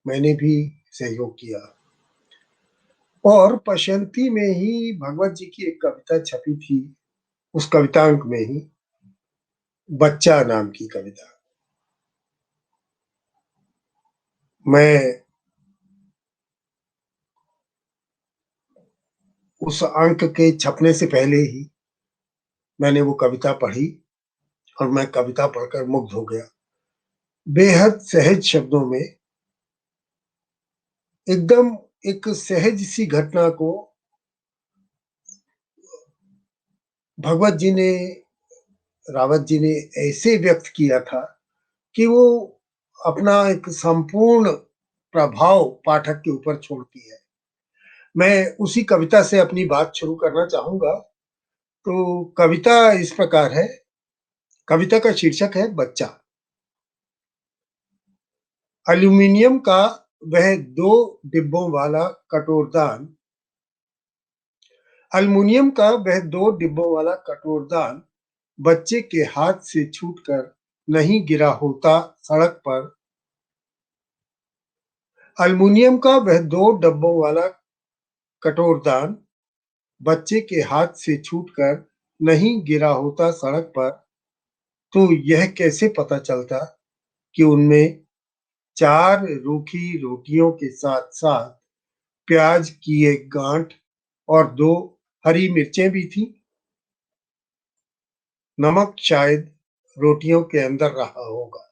S4: मैंने भी सहयोग किया। और पश्यंती में ही भगवत जी की एक कविता छपी थी, उस कवितांक में ही बच्चा नाम की कविता। मैं उस अंक के छपने से पहले ही मैंने वो कविता पढ़ी और मैं कविता पढ़कर मुग्ध हो गया। बेहद सहज शब्दों में एकदम एक सहज सी घटना को भगवत जी ने, रावत जी ने ऐसे व्यक्त किया था कि वो अपना एक संपूर्ण प्रभाव पाठक के ऊपर छोड़ती है। मैं उसी कविता से अपनी बात शुरू करना चाहूंगा। तो कविता इस प्रकार है, कविता का शीर्षक है बच्चा। एल्यूमीनियम का वह 2 डिब्बों वाला कटोरदान, एल्युमिनियम का वह 2 डिब्बों वाला कटोरदान बच्चे के हाथ से छूटकर नहीं गिरा होता सड़क पर। एल्युमिनियम का वह 2 डब्बों वाला कटोरदान बच्चे के हाथ से छूटकर नहीं गिरा होता सड़क पर, तो यह कैसे पता चलता कि उनमें 4 रूखी रोटियों के साथ साथ प्याज की एक गांठ और 2 हरी मिर्चें भी थी। नमक शायद रोटियों के अंदर रहा होगा,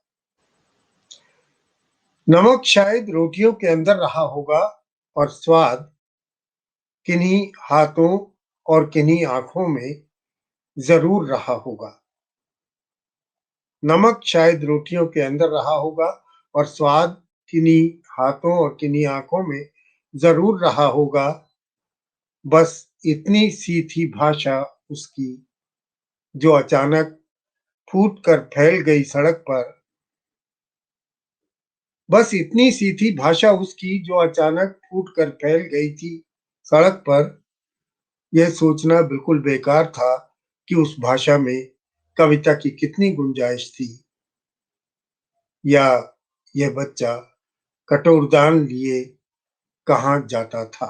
S4: नमक शायद रोटियों के अंदर रहा होगा और स्वाद किन्हीं हाथों और किन्हीं आंखों में जरूर रहा होगा। नमक शायद रोटियों के अंदर रहा होगा और स्वाद किन्हीं हाथों और किन्हीं आंखों में जरूर रहा होगा। बस इतनी सी थी भाषा उसकी जो अचानक फूट कर फैल गई सड़क पर। बस इतनी सी थी भाषा उसकी जो अचानक फूट कर फैल गई थी सड़क पर। यह सोचना बिल्कुल बेकार था कि उस भाषा में कविता की कितनी गुंजाइश थी, या यह बच्चा कटोरदान लिए कहाँ जाता था,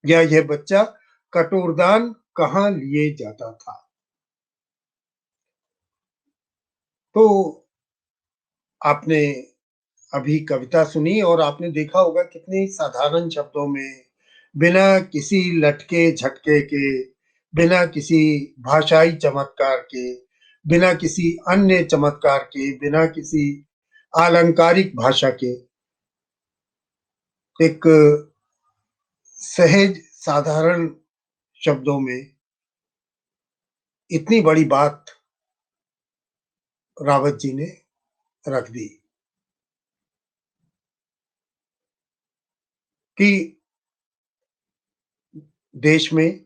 S4: या यह बच्चा कटोरदान कहाँ लिए जाता था। तो आपने अभी कविता सुनी और आपने देखा होगा कितने साधारण शब्दों में, बिना किसी लटके झटके के, बिना किसी भाषाई चमत्कार के, बिना किसी अन्य चमत्कार के, बिना किसी आलंकारिक भाषा के, एक सहज साधारण शब्दों में इतनी बड़ी बात रावत जी ने रख दी कि देश में,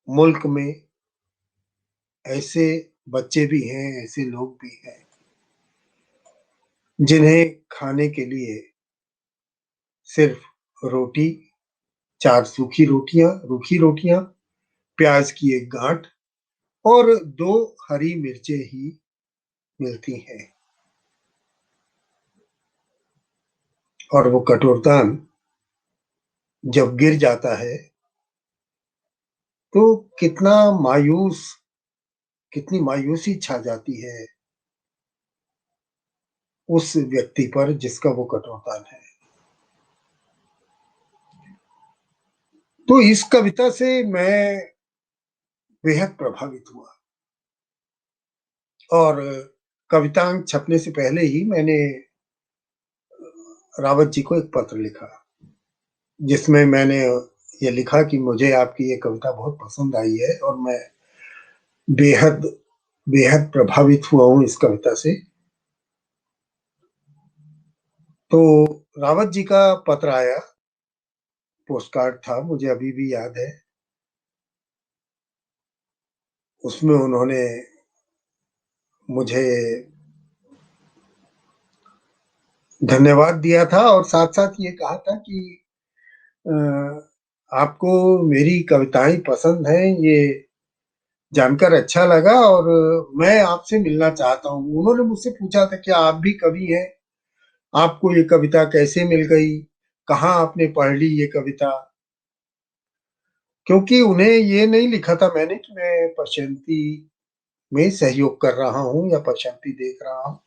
S4: मुल्क में ऐसे बच्चे भी हैं, ऐसे लोग भी हैं जिन्हें खाने के लिए सिर्फ रोटी, 4 सूखी रोटियां, रूखी रोटियां, प्याज की एक गांठ और 2 हरी मिर्चें ही मिलती हैं। और वो कटोरदान जब गिर जाता है तो कितनी मायूसी छा जाती है उस व्यक्ति पर जिसका वो कटोरदान है। तो इस कविता से मैं बेहद प्रभावित हुआ और कवितांक छपने से पहले ही मैंने रावत जी को एक पत्र लिखा, जिसमें मैंने ये लिखा कि मुझे आपकी ये कविता बहुत पसंद आई है और मैं बेहद बेहद प्रभावित हुआ हूँ इस कविता से। तो रावत जी का पत्र आया, पोस्टकार्ड था, मुझे अभी भी याद है। उसमें उन्होंने मुझे धन्यवाद दिया था और साथ साथ ये कहा था कि आपको मेरी कविताएं पसंद हैं, ये जानकर अच्छा लगा और मैं आपसे मिलना चाहता हूँ। उन्होंने मुझसे पूछा था कि आप भी कवि हैं, आपको ये कविता कैसे मिल गई, कहाँ आपने पढ़ ली ये कविता। क्योंकि उन्हें ये नहीं लिखा था मैंने कि मैं प्रशांति में सहयोग कर रहा हूँ या प्रशांति देख रहा हूँ।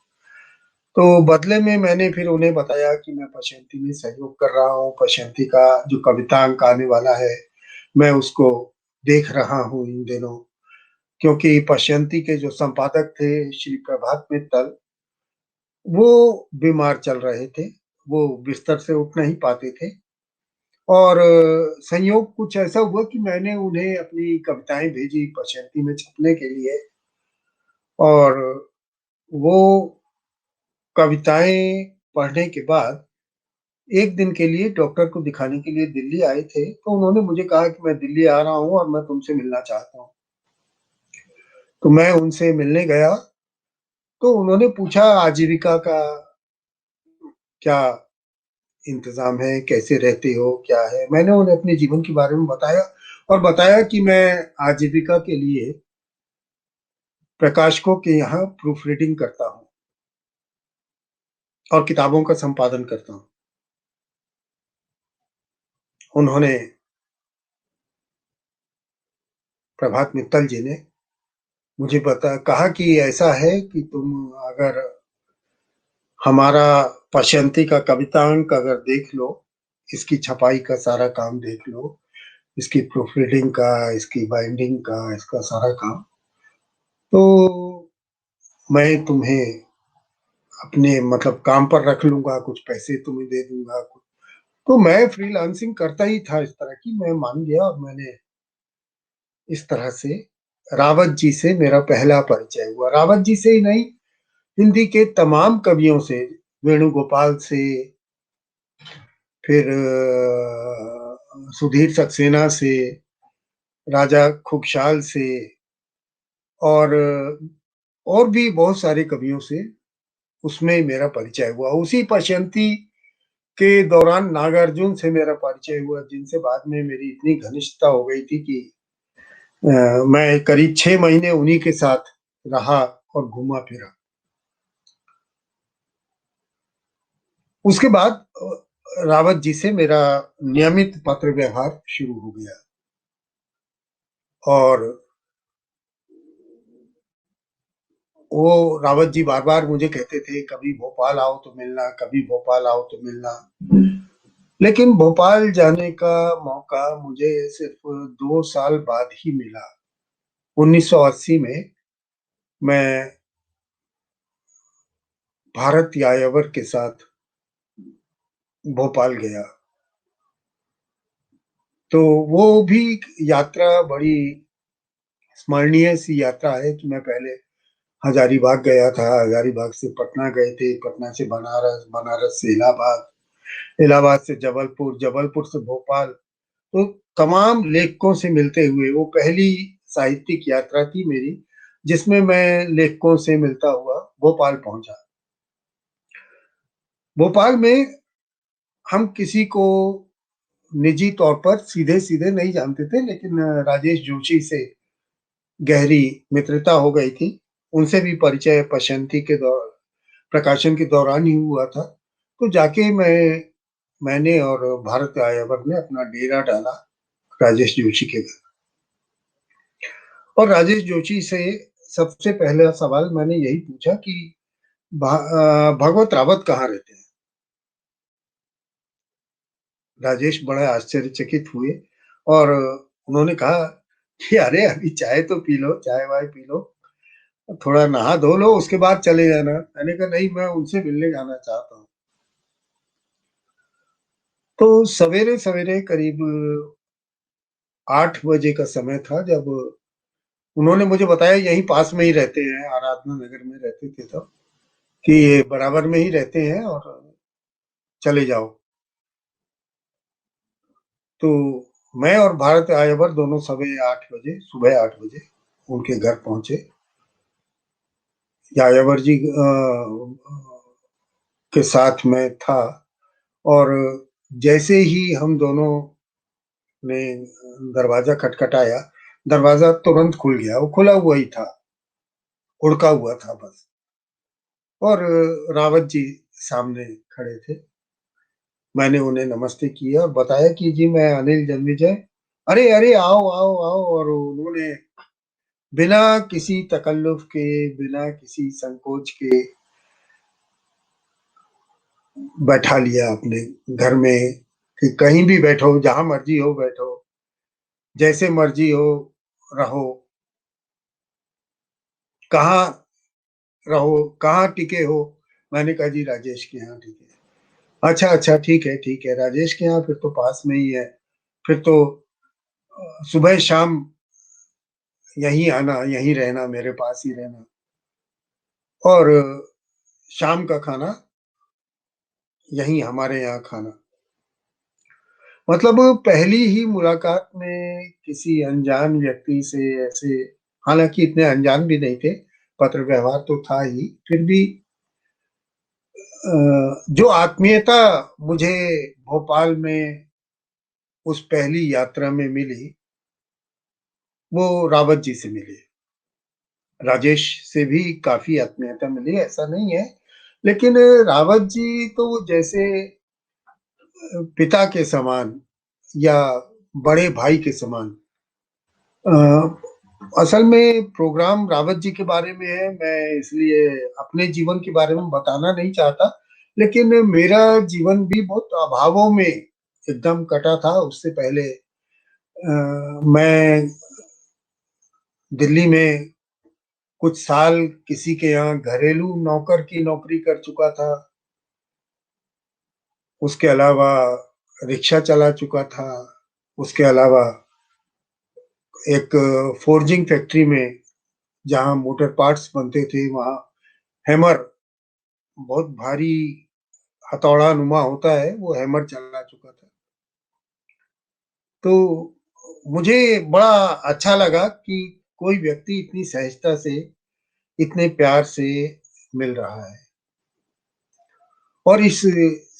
S4: तो बदले में मैंने फिर उन्हें बताया कि मैं पशंती में सहयोग कर रहा हूँ, पशंती का जो कवितांक आने वाला है, मैं उसको देख रहा हूँ इन दिनों। क्योंकि पशंती के जो संपादक थे श्री प्रभात मित्तल, वो बीमार चल रहे थे, वो बिस्तर से उठ नहीं पाते थे और संयोग कुछ ऐसा हुआ कि मैंने उन्हें अपनी कविताएँ भेजी पशंती में छपने के लिए और वो कविताएँ पढ़ने के बाद 1 दिन के लिए डॉक्टर को दिखाने के लिए दिल्ली आए थे, तो उन्होंने मुझे कहा कि मैं दिल्ली आ रहा हूँ और मैं तुमसे मिलना चाहता हूँ। तो मैं उनसे मिलने गया, तो उन्होंने पूछा आजीविका का क्या इंतज़ाम है, कैसे रहते हो, क्या है? मैंने उन्हें अपने जीवन के बारे में बताया और बताया कि मैं आजीविका के लिए प्रकाशकों के यहाँ प्रूफ रीडिंग करता हूँ और किताबों का संपादन करता हूँ। उन्होंने प्रभात मित्तल जी ने मुझे कहा कि ऐसा है कि तुम अगर हमारा पशंती का कवितांक अगर देख लो, इसकी छपाई का सारा काम देख लो, इसकी प्रूफ रीडिंग का, इसकी बाइंडिंग का, इसका सारा काम, तो मैं तुम्हें अपने मतलब काम पर रख लूँगा, कुछ पैसे तुम्हें दे दूँगा। तो मैं फ्रीलांसिंग करता ही था इस तरह की, मैं मान गया और मैंने इस तरह से रावत जी से मेरा पहला परिचय हुआ। रावत जी से ही नहीं, हिंदी के तमाम कवियों से, वेणुगोपाल से, फिर सुधीर सक्सेना से, राजा खुगशाल से और और भी बहुत सारे कवियों से उसमें मेरा परिचय हुआ। उसी पशंती के दौरान नागार्जुन से मेरा परिचय हुआ, जिनसे बाद में मेरी इतनी घनिष्ठता हो गई थी कि मैं करीब 6 महीने उन्हीं के साथ रहा और घूमा-फिरा। उसके बाद रावत जी से मेरा नियमित पत्र व्यवहार शुरू हो गया और वो रावत जी बार-बार मुझे कहते थे, "कभी भोपाल आओ तो मिलना, कभी भोपाल आओ तो मिलना।" लेकिन भोपाल जाने का मौका मुझे सिर्फ़ 2 साल बाद ही मिला। 1980 में मैं भारत यायावर के साथ भोपाल गया। तो वो भी यात्रा बड़ी स्मरणीय सी यात्रा है कि मैं पहले हजारीबाग गया था, हजारीबाग से पटना गए थे, पटना से बनारस, बनारस से इलाहाबाद, इलाहाबाद से जबलपुर, जबलपुर से भोपाल। तो तमाम लेखकों से मिलते हुए वो पहली साहित्यिक यात्रा थी मेरी, जिसमें मैं लेखकों से मिलता हुआ भोपाल पहुँचा। भोपाल में हम किसी को निजी तौर पर सीधे-सीधे नहीं जानते थे, लेकिन राजेश जोशी से गहरी मित्रता हो गई थी। उनसे भी परिचय पशंती के प्रकाशन के दौरान ही हुआ था। तो जाके मैंने और भारत यायावर ने अपना डेरा डाला राजेश जोशी के घर। और राजेश जोशी से सबसे पहला सवाल मैंने यही पूछा कि भगवत रावत कहाँ रहते हैं? राजेश बड़ा आश्चर्यचकित हुए और उन्होंने कहा कि अरे अभी चाय तो पी लो, चाय-वाय पी लो, थोड़ा नहा धो लो, उसके बाद चले जाना। मैंने कहा नहीं, मैं उनसे मिलने जाना चाहता हूँ। तो सवेरे-सवेरे करीब 8 बजे का समय था जब उन्होंने मुझे बताया, यहीं पास में ही रहते हैं, आराधना नगर में रहते थे तब, कि ये बराबर में ही रहते हैं और चले जाओ। तो मैं और भारत यायावर दोनों सुबह 8 बजे उनके घर पहुँचे। यायावर जी के साथ मैं था और जैसे ही हम दोनों ने दरवाज़ा खटखटाया, दरवाज़ा तुरंत खुल गया, वो खुला हुआ ही था, उड़का हुआ था बस। और रावत जी सामने खड़े थे। मैंने उन्हें नमस्ते किया और बताया कि जी मैं अनिल जन्मेजय। अरे, अरे! आओ, आओ, आओ और उन्होंने बिना किसी तकल्लुफ़ के, बिना किसी संकोच के बैठा लिया अपने घर में कि कहीं भी बैठो, जहाँ मर्जी हो बैठो, जैसे मर्जी हो रहो, कहाँ रहो, कहाँ टिके हो। मैंने कहा जी राजेश के यहाँ टिके। अच्छा अच्छा, ठीक है, राजेश के यहाँ फिर तो पास में ही है, फिर तो सुबह शाम यहीं आना, यहीं रहना, मेरे पास ही रहना, और शाम का खाना यहीं हमारे यहाँ खाना। मतलब पहली ही मुलाकात में किसी अनजान व्यक्ति से ऐसे, हालांकि इतने अनजान भी नहीं थे, पत्र व्यवहार तो था ही, फिर भी जो आत्मीयता मुझे भोपाल में उस पहली यात्रा में मिली, वो रावत जी से मिली। राजेश से भी काफी आत्मीयता मिली, ऐसा नहीं है, लेकिन रावत जी तो जैसे पिता के समान या बड़े भाई के समान। असल में प्रोग्राम रावत जी के बारे में है, मैं इसलिए अपने जीवन के बारे में बताना नहीं चाहता, लेकिन मेरा जीवन भी बहुत अभावों में एकदम कटा था। उससे पहले मैं दिल्ली में कुछ साल किसी के यहाँ घरेलू नौकर की नौकरी कर चुका था। उसके अलावा रिक्शा चला चुका था। उसके अलावा एक फोर्जिंग फैक्ट्री में, जहाँ मोटर पार्ट्स बनते थे, वहाँ हैमर, बहुत भारी हथौड़ा नुमा होता है, वो हैमर चला चुका था। तो मुझे बड़ा अच्छा लगा कि कोई व्यक्ति इतनी सहजता से, इतने प्यार से मिल रहा है, और इस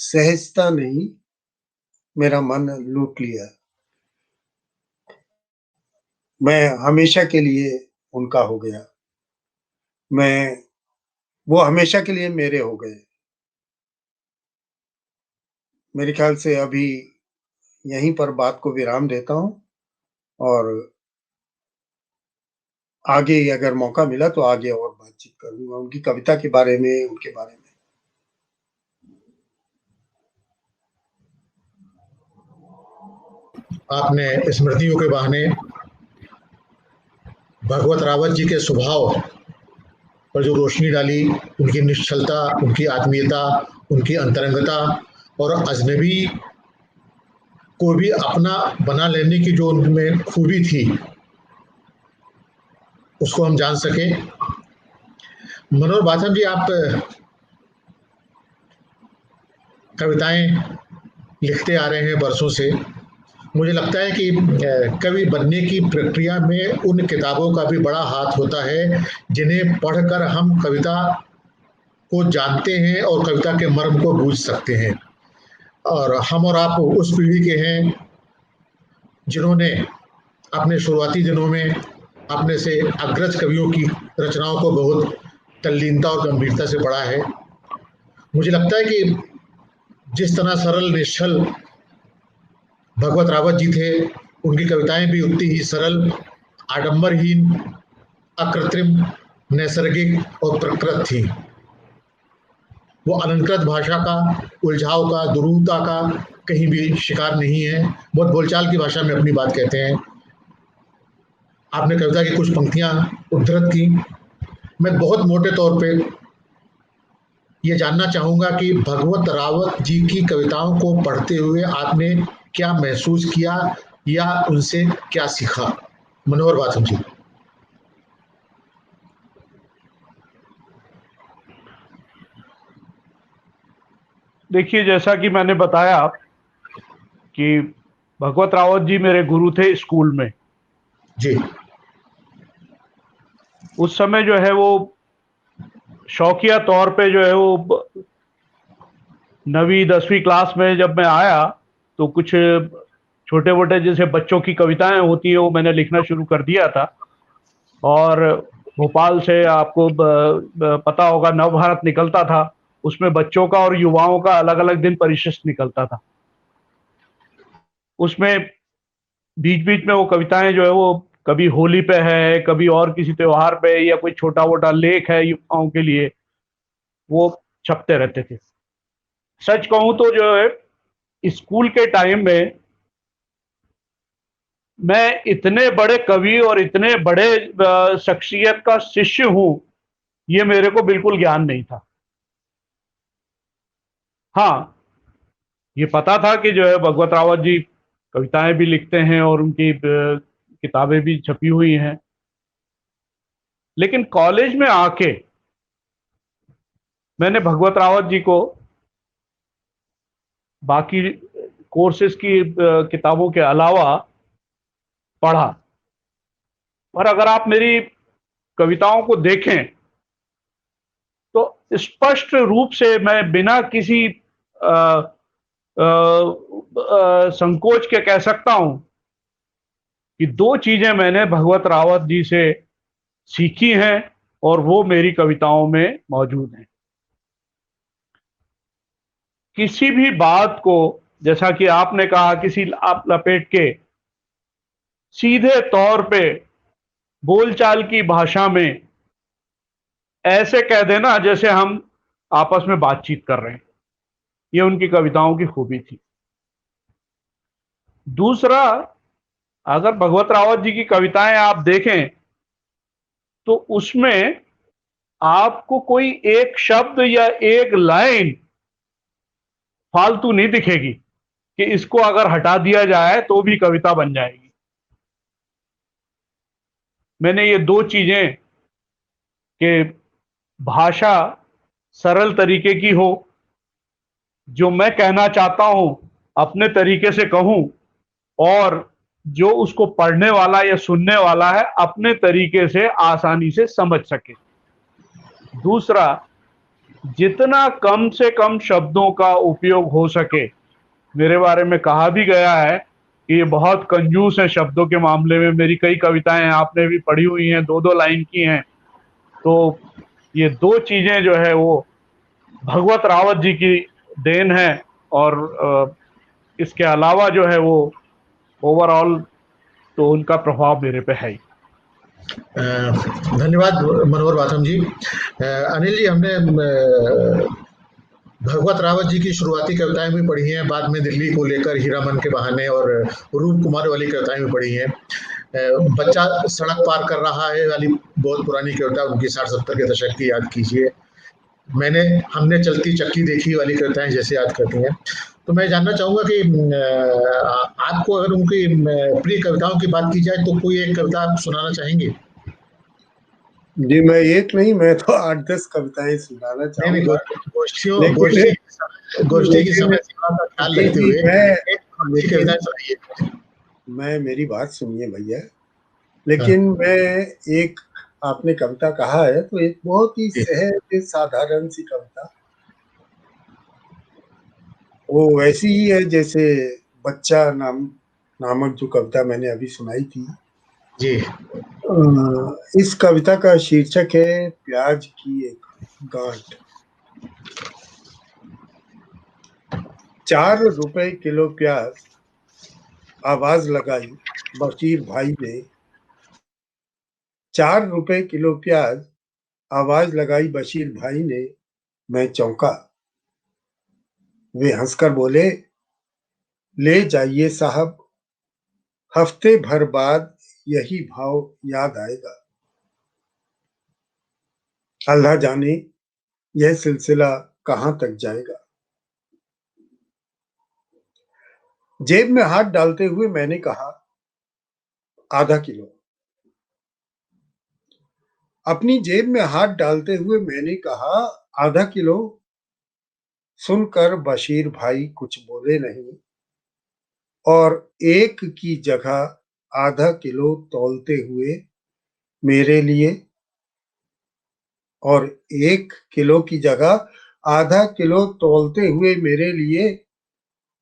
S4: सहजता ने ही मेरा मन लूट लिया। मैं हमेशा के लिए उनका हो गया, मैं, वो हमेशा के लिए मेरे हो गए। मेरे ख्याल से अभी यहीं पर बात को विराम देता हूँ, और आगे अगर मौका मिला तो आगे और बातचीत करूंगा उनकी कविता के बारे में, उनके बारे में।
S2: आपने स्मृतियों के बहाने भगवत रावत जी के स्वभाव पर जो रोशनी डाली, उनकी निश्चलता, उनकी आत्मीयता, उनकी अंतरंगता, और अजनबी को भी अपना बना लेने की जो उनमें खूबी थी, उसको हम जान सके। मनोहर बाथम जी, आप कविताएं लिखते आ रहे हैं बरसों से। मुझे लगता है कि कवि बनने की प्रक्रिया में उन किताबों का भी बड़ा हाथ होता है जिन्हें पढ़कर हम कविता को जानते हैं और कविता के मर्म को बूझ सकते हैं। और हम और आप उस पीढ़ी के हैं जिन्होंने अपने शुरुआती दिनों में अपने से अग्रज कवियों की रचनाओं को बहुत तल्लीनता और गंभीरता से पढ़ा है। मुझे लगता है कि जिस तरह सरल निश्चल भगवत रावत जी थे, उनकी कविताएं भी उतनी ही सरल, आडंबरहीन, अकृत्रिम, नैसर्गिक और प्रकृत थी। वो अलंकृत भाषा का, उलझाव का, दुरूहता का कहीं भी शिकार नहीं है। बहुत बोलचाल की भाषा में अपनी बात कहते हैं। आपने कविता की कुछ पंक्तियां उद्धृत की। मैं बहुत मोटे तौर पे ये जानना चाहूंगा कि भगवत रावत जी की कविताओं को पढ़ते हुए आपने क्या महसूस किया या उनसे क्या सीखा? मनोहर बाथम जी।
S3: देखिए, जैसा कि मैंने बताया कि भगवत रावत जी मेरे गुरु थे स्कूल में।
S2: जी।
S3: उस समय जो है वो शौकिया तौर पे जो है वो 9वीं 10वीं क्लास में जब मैं आया, तो कुछ छोटे मोटे जैसे बच्चों की कविताएं होती है वो मैंने लिखना शुरू कर दिया था। और भोपाल से आपको पता होगा नवभारत निकलता था, उसमें बच्चों का और युवाओं का अलग अलग दिन परिशिष्ट निकलता था। उसमें बीच बीच में वो कविताएं जो है वो कभी होली पे है, कभी और किसी त्योहार पे, या कोई छोटा मोटा लेख है युवाओं के लिए, वो छपते रहते थे। सच कहूं तो जो है स्कूल के टाइम में मैं इतने बड़े कवि और इतने बड़े शख्सियत का शिष्य हूं, ये मेरे को बिल्कुल ज्ञान नहीं था। हाँ, ये पता था कि जो है भगवत रावत जी कविताएं भी लिखते हैं और उनकी किताबें भी छपी हुई हैं। लेकिन कॉलेज में आके मैंने भगवत रावत जी को बाकी कोर्सेज की किताबों के अलावा पढ़ा। और अगर आप मेरी कविताओं को देखें तो स्पष्ट रूप से मैं बिना किसी अ, संकोच के कह सकता हूं कि दो चीजें मैंने भगवत रावत जी से सीखी हैं और वो मेरी कविताओं में मौजूद हैं। किसी भी बात को, जैसा कि आपने कहा, किसी आप लपेट के सीधे तौर पे बोलचाल की भाषा में ऐसे कह देना जैसे हम आपस में बातचीत कर रहे हैं, ये उनकी कविताओं की खूबी थी। दूसरा, अगर भगवत रावत जी की कविताएं आप देखें तो उसमें आपको कोई एक शब्द या एक लाइन फालतू नहीं दिखेगी कि इसको अगर हटा दिया जाए तो भी कविता बन जाएगी। मैंने ये दो चीजें कि भाषा सरल तरीके की हो, जो मैं कहना चाहता हूं अपने तरीके से कहूं, और जो उसको पढ़ने वाला या सुनने वाला है अपने तरीके से आसानी से समझ सके। दूसरा, जितना कम से कम शब्दों का उपयोग हो सके, मेरे बारे में कहा भी गया है कि ये बहुत कंजूस है शब्दों के मामले में। मेरी कई कविताएं आपने भी पढ़ी हुई हैं, दो दो लाइन की हैं। तो ये दो चीजें जो है वो भगवत रावत जी की देन है, और इसके अलावा जो है वो ओवरऑल तो उनका प्रभाव मेरे पे है ही।
S2: धन्यवाद मनोहर बाथम जी। अनिल जी, हमने भगवत रावत जी की शुरुआती कविताएं भी पढ़ी हैं, बाद में दिल्ली को लेकर, हीरामन के बहाने और रूप कुमार वाली कविताएं भी पढ़ी हैं। बच्चा सड़क पार कर रहा है वाली बहुत पुरानी कविता, उनकी 60-70 के दशक की, याद कीजिए। हमने चलती चक्की देखी वाली कविताएं जैसे याद करती हैं। तो मैं जानना चाहूंगा कि आपको अगर उनकी प्रिय कविताओं की बात की जाए तो कोई एक कविता आप सुनाना चाहेंगे?
S4: जी, मैं एक नहीं, मैं तो 8-10 कविताएं सुनाना
S2: नहीं,
S4: चाहूंगा।
S2: गोष्ठी की
S4: लेकिन
S2: समय सीमा का ख्याल
S4: जी
S2: रखते
S4: जी
S2: हुए
S4: मैं
S2: एक अच्छी
S4: लेकिन
S2: कविता सुनाइए।
S4: मैं मेरी बात सुनिए भैया।
S2: हाँ,
S4: लेकिन मैं एक, आपने कविता कहा है तो एक बहुत ही
S2: जी,
S4: सहज साधारण सी कविता, वो वैसी ही है जैसे बच्चा नामक जो कविता मैंने अभी सुनाई थी।
S2: जी,
S4: इस कविता का शीर्षक है प्याज की एक गांठ। 4 रुपए किलो प्याज, आवाज लगाई बशीर भाई ने। 4 रुपए किलो प्याज, आवाज लगाई बशीर भाई ने। मैं चौंका। वे हंसकर बोले, ले जाइए साहब, हफ्ते भर बाद यही भाव याद आएगा। अल्लाह जाने यह सिलसिला कहां तक जाएगा। जेब में हाथ डालते हुए मैंने कहा, आधा किलो। अपनी जेब में हाथ डालते हुए मैंने कहा, आधा किलो। सुनकर बशीर भाई कुछ बोले नहीं और एक की जगह आधा किलो तौलते हुए मेरे लिए, और 1 किलो की जगह आधा किलो तौलते हुए मेरे लिए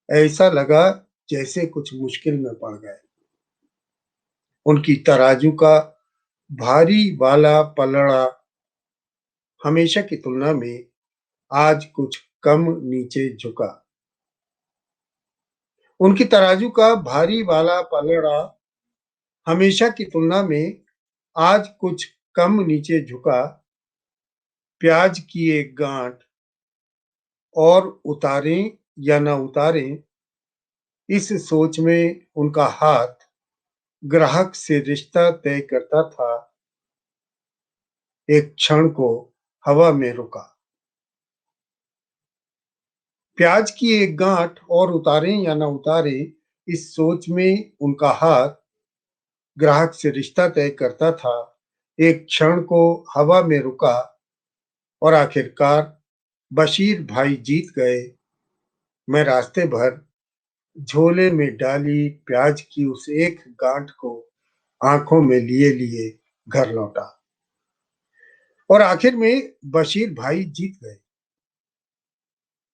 S4: ऐसा लगा जैसे कुछ मुश्किल में पड़ गए। उनकी तराजू का भारी वाला पलड़ा हमेशा की तुलना में आज कुछ कम नीचे झुका। उनकी तराजू का भारी वाला पलड़ा हमेशा की तुलना में आज कुछ कम नीचे झुका। प्याज की एक गांठ और उतारें या न उतारें, इस सोच में उनका हाथ ग्राहक से रिश्ता तय करता था। एक क्षण को हवा में रुका। प्याज की एक गांठ और उतारें या न उतारें, इस सोच में उनका हाथ ग्राहक से रिश्ता तय करता था। एक क्षण को हवा में रुका और आखिरकार बशीर भाई जीत गए। मैं रास्ते भर झोले में डाली प्याज की उस एक गांठ को आंखों में लिए लिए घर लौटा और आखिर में बशीर भाई जीत गए।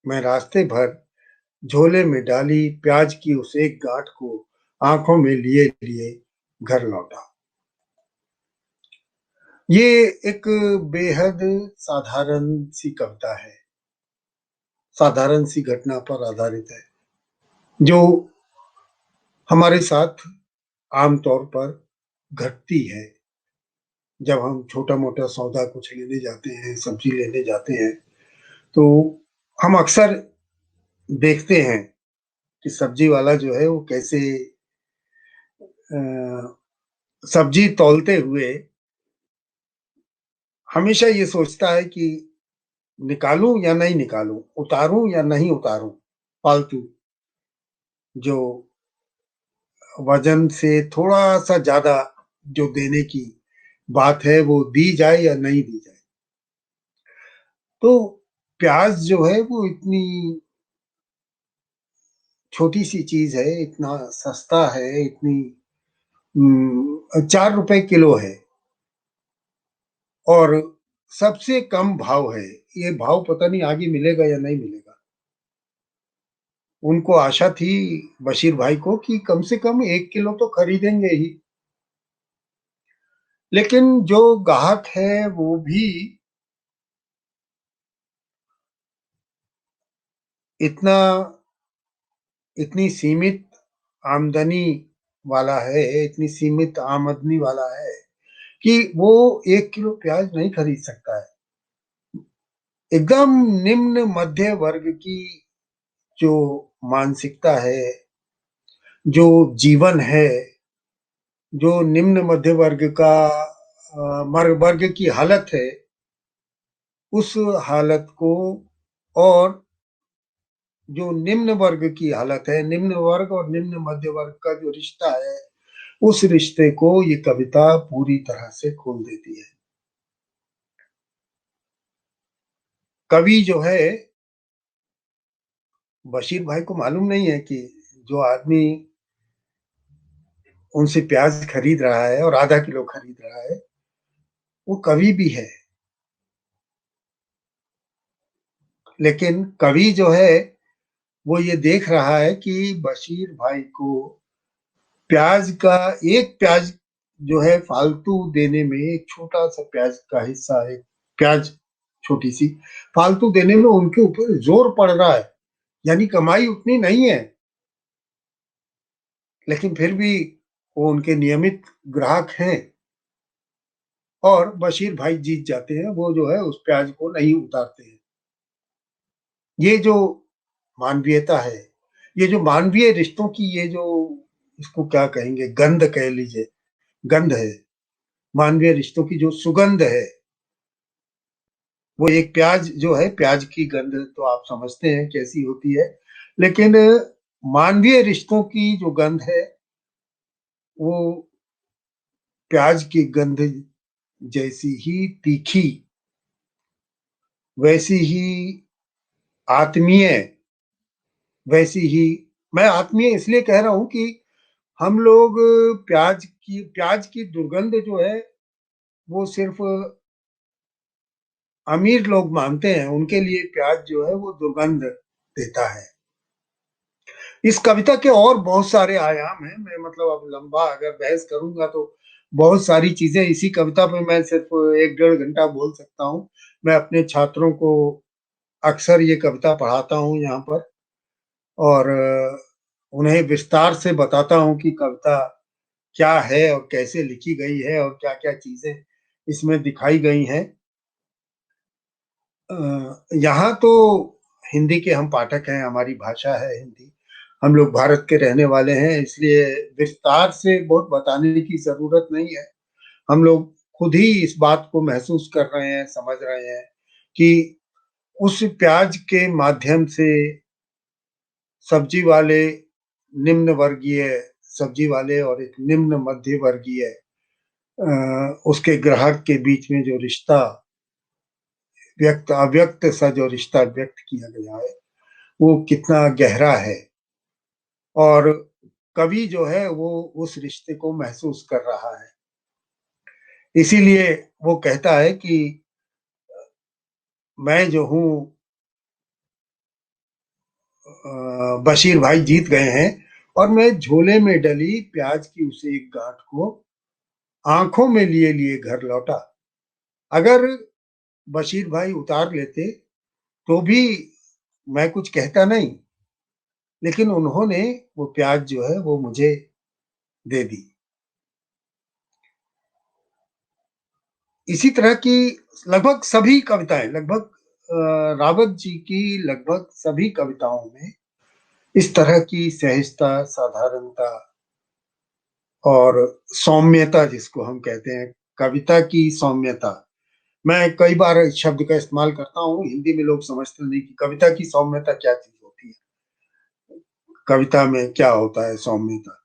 S4: मैं रास्ते भर झोले में डाली प्याज की उस एक गांठ को आंखों में लिए लिए घर लौटा। ये एक बेहद साधारण सी कविता है, साधारण सी घटना पर आधारित है, जो हमारे साथ आमतौर पर घटती है। जब हम छोटा-मोटा सौदा कुछ लेने जाते हैं, सब्जी लेने जाते हैं, तो हम अक्सर देखते हैं कि सब्जी वाला जो है वो कैसे सब्जी तौलते हुए हमेशा ये सोचता है कि निकालूं या नहीं निकालूं, उतारूं या नहीं उतारूं, फालतू जो वजन से थोड़ा सा ज्यादा जो देने की बात है वो दी जाए या नहीं दी जाए। तो प्याज जो है वो इतनी छोटी सी चीज है, इतना सस्ता है, इतनी 4 रुपए किलो है और सबसे कम भाव है। ये भाव पता नहीं आगे मिलेगा या नहीं मिलेगा। उनको आशा थी बशीर भाई को कि कम से कम 1 किलो तो खरीदेंगे ही। लेकिन जो ग्राहक है वो भी इतना इतनी सीमित आमदनी वाला है, इतनी सीमित आमदनी वाला है कि वो 1 किलो प्याज नहीं खरीद सकता है। एकदम निम्न मध्य वर्ग की जो मानसिकता है, जो जीवन है, जो निम्न मध्य वर्ग का वर्ग की हालत है, उस हालत को और जो निम्न वर्ग की हालत है, निम्न वर्ग और निम्न मध्य वर्ग का जो रिश्ता है, उस रिश्ते को ये कविता पूरी तरह से खोल देती है। कवि जो है बशीर भाई को मालूम नहीं है कि जो आदमी उनसे प्याज खरीद रहा है और आधा किलो खरीद रहा है, वो कवि भी है। लेकिन कवि जो है वो ये देख रहा है कि बशीर भाई को प्याज का एक प्याज जो है फालतू देने में, एक छोटा सा प्याज का हिस्सा, एक प्याज छोटी सी फालतू देने में उनके ऊपर जोर पड़ रहा है, यानी कमाई उतनी नहीं है। लेकिन फिर भी वो उनके नियमित ग्राहक हैं और बशीर भाई जीत जाते हैं। वो जो है उस प्याज को नहीं उतारते हैं। ये जो मानवीयता है, ये जो मानवीय रिश्तों की ये जो इसको क्या कहेंगे, गंध कह लीजिए, गंध है, मानवीय रिश्तों की जो सुगंध है, वो एक प्याज जो है, प्याज की गंध तो आप समझते हैं कैसी होती है। लेकिन मानवीय रिश्तों की जो गंध है वो प्याज की गंध जैसी ही तीखी, वैसी ही आत्मीय, वैसी ही, मैं आत्मीय इसलिए कह रहा हूं कि हम लोग प्याज की दुर्गंध जो है वो सिर्फ अमीर लोग मानते हैं। उनके लिए प्याज जो है वो दुर्गंध देता है। इस कविता के और बहुत सारे आयाम हैं। मैं मतलब अब लंबा अगर बहस करूंगा तो बहुत सारी चीजें इसी कविता पे मैं सिर्फ 1 डेढ़ घंटा बोल सकता हूँ। मैं अपने छात्रों को अक्सर ये कविता पढ़ाता हूँ यहाँ पर और उन्हें विस्तार से बताता हूँ कि कविता क्या है और कैसे लिखी गई है और क्या-क्या चीजें इसमें दिखाई गई हैं। यहाँ तो हिंदी के हम पाठक हैं, हमारी भाषा है हिंदी, हम लोग भारत के रहने वाले हैं, इसलिए विस्तार से बहुत बताने की ज़रूरत नहीं है। हम लोग खुद ही इस बात को महसूस कर रहे हैं, समझ रहे हैं कि उस प्याज के माध्यम से सब्जी वाले, निम्न वर्गीय सब्जी वाले और एक निम्न मध्य वर्गीय उसके ग्राहक के बीच में जो रिश्ता व्यक्त अव्यक्त सा जो रिश्ता व्यक्त किया गया है, वो कितना गहरा है और कवि जो है वो उस रिश्ते को महसूस कर रहा है। इसीलिए वो कहता है कि मैं जो हूँ बशीर भाई जीत गए हैं और मैं झोले में डली प्याज की उस एक गांठ को आंखों में लिए लिए घर लौटा। अगर बशीर भाई उतार लेते तो भी मैं कुछ कहता नहीं, लेकिन उन्होंने वो प्याज जो है वो मुझे दे दी। इसी तरह की लगभग सभी कविताएं, लगभग रावत जी की लगभग सभी कविताओं में इस तरह की सहजता, साधारणता और सौम्यता जिसको हम कहते हैं, कविता की सौम्यता। मैं कई बार इस शब्द का इस्तेमाल करता हूँ, हिंदी में लोग समझते नहीं कि कविता की सौम्यता क्या चीज होती है, कविता में क्या होता है सौम्यता।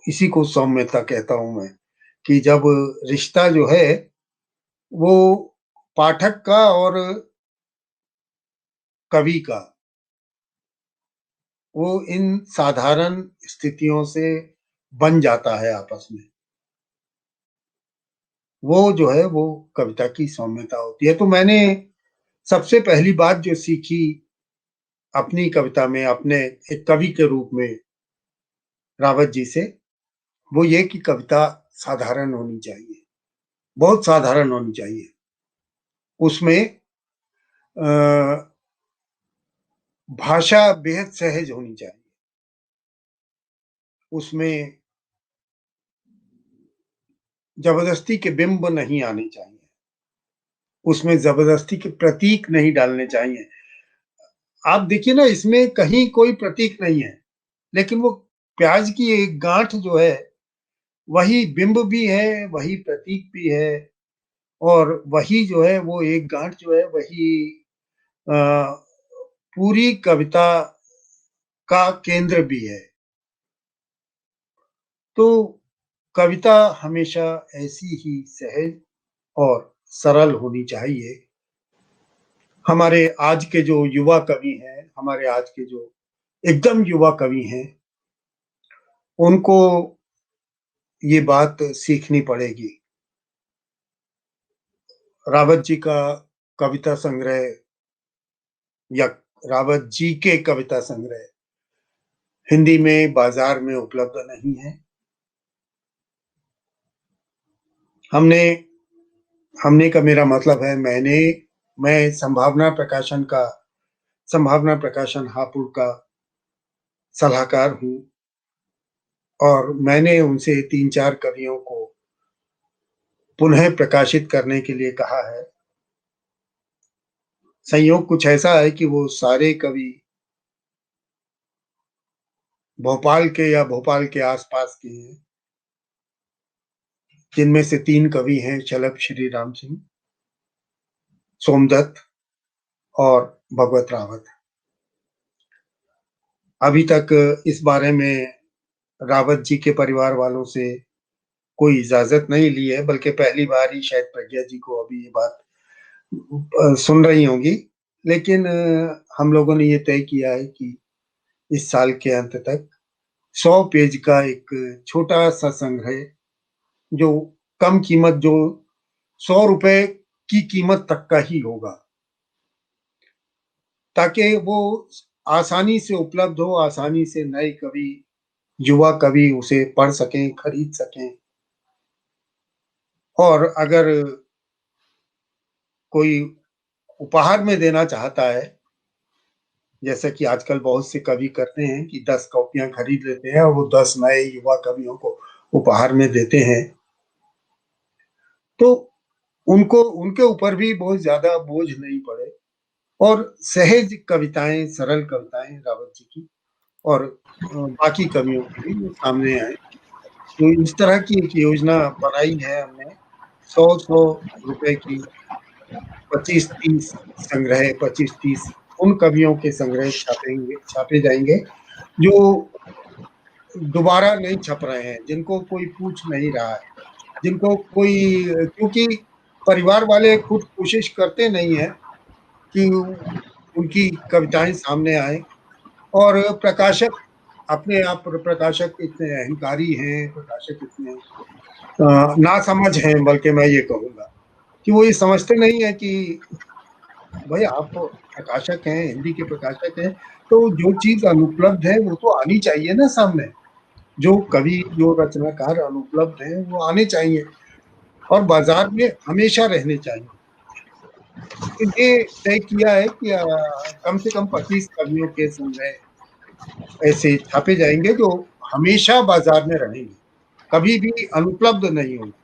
S4: इसी को सौम्यता कहता हूँ मैं, कि जब रिश्ता जो है वो पाठक का और कवि का, वो इन साधारण स्थितियों से बन जाता है आपस में, वो जो है वो कविता की सौम्यता होती है। तो मैंने सबसे पहली बात जो सीखी अपनी कविता में, अपने एक कवि के रूप में रावत जी से, वो ये कि कविता साधारण होनी चाहिए, बहुत साधारण होनी चाहिए। उसमें भाषा बेहद सहज होनी चाहिए, उसमें जबरदस्ती के बिंब नहीं आने चाहिए, उसमें जबरदस्ती के प्रतीक नहीं डालने चाहिए। आप देखिए ना, इसमें कहीं कोई प्रतीक नहीं है, लेकिन वो प्याज की एक गांठ जो है वही बिंब भी है, वही प्रतीक भी है, और वही जो है वो एक गांठ जो है वही अ, पूरी कविता का केंद्र भी है। तो कविता हमेशा ऐसी ही सहज और सरल होनी चाहिए। हमारे आज के जो युवा कवि हैं, हमारे आज के जो एकदम युवा कवि हैं, उनको ये बात सीखनी पड़ेगी। रावत जी का कविता संग्रह या रावत जी के कविता संग्रह हिंदी में बाजार में उपलब्ध नहीं है। हमने हमने का मेरा मतलब है, मैं संभावना प्रकाशन हापुड़ का सलाहकार हूँ और मैंने उनसे 3-4 कवियों को पुनः प्रकाशित करने के लिए कहा है। संयोग कुछ ऐसा है कि वो सारे कवि भोपाल के या भोपाल के आसपास के हैं, जिनमें से 3 कवि हैं, शलभ श्री राम सिंह, सोमदत्त और भगवत रावत। अभी तक इस बारे में रावत जी के परिवार वालों से कोई इजाजत नहीं ली है, बल्कि पहली बार ही शायद प्रज्ञा जी को अभी ये बात सुन रही होंगी। लेकिन हम लोगों ने ये तय किया है कि इस साल के अंत तक 100 पेज का एक छोटा सा संग्रह, जो कम कीमत, जो 100 रुपए की कीमत तक का ही होगा, ताकि वो आसानी से उपलब्ध हो, आसानी से नए कवि, युवा कवि उसे पढ़ सकें, खरीद सकें। और अगर कोई उपहार में देना चाहता है, जैसे कि आजकल बहुत से कवि करते हैं कि 10 कॉपियां खरीद लेते हैं और वो 10 नए युवा कवियों को उपहार में देते हैं, तो उनको उनके ऊपर भी बहुत ज्यादा बोझ नहीं पड़े। और सहज कविताएं, सरल कविताएं रावत जी की और बाकी कवियों की भी सामने आए। तो इस तरह की एक योजना बनाई है हमने, 100-100 रुपए की 25-30 संग्रह, 25-30 उन कवियों के संग्रह छापे जाएंगे जो दोबारा नहीं छप रहे हैं, जिनको कोई पूछ नहीं रहा है, जिनको कोई, क्योंकि परिवार वाले खुद कोशिश करते नहीं है कि उनकी कविताएं सामने आए, और प्रकाशक अपने आप, प्रकाशक इतने अहंकारी हैं, प्रकाशक इतने नासमझ हैं, बल्कि मैं ये कहूँगा कि वो ये समझते नहीं है कि भाई आप प्रकाशक हैं, हिंदी के प्रकाशक हैं, तो जो चीज अनुपलब्ध है वो तो आनी चाहिए ना सामने। जो कवि, जो रचनाकार अनुपलब्ध हैं वो आने चाहिए और बाजार में हमेशा रहने चाहिए। तो ये तय किया है कि कम से कम 25 कवियों के संग्रह ऐसे छापे जाएंगे जो हमेशा बाजार में रहेंगे, कभी भी अनुपलब्ध नहीं होंगे।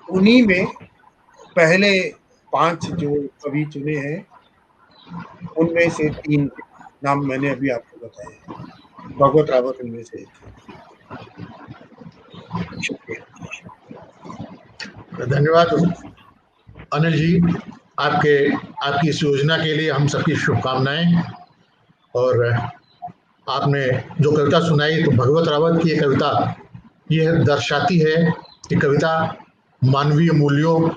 S4: उन्हीं में पहले 5 जो कवि चुने हैं, उनमें से 3 नाम मैंने अभी आपको बताए हैं। भागवत रावत उनमें से एक है। शुक्रिया।
S2: धन्यवाद अनिल जी, आपकी इस योजना के लिए हम सबकी शुभकामनाएं। और आपने जो कविता सुनाई, तो भगवत रावत की ये कविता यह दर्शाती है कि कविता मानवीय मूल्यों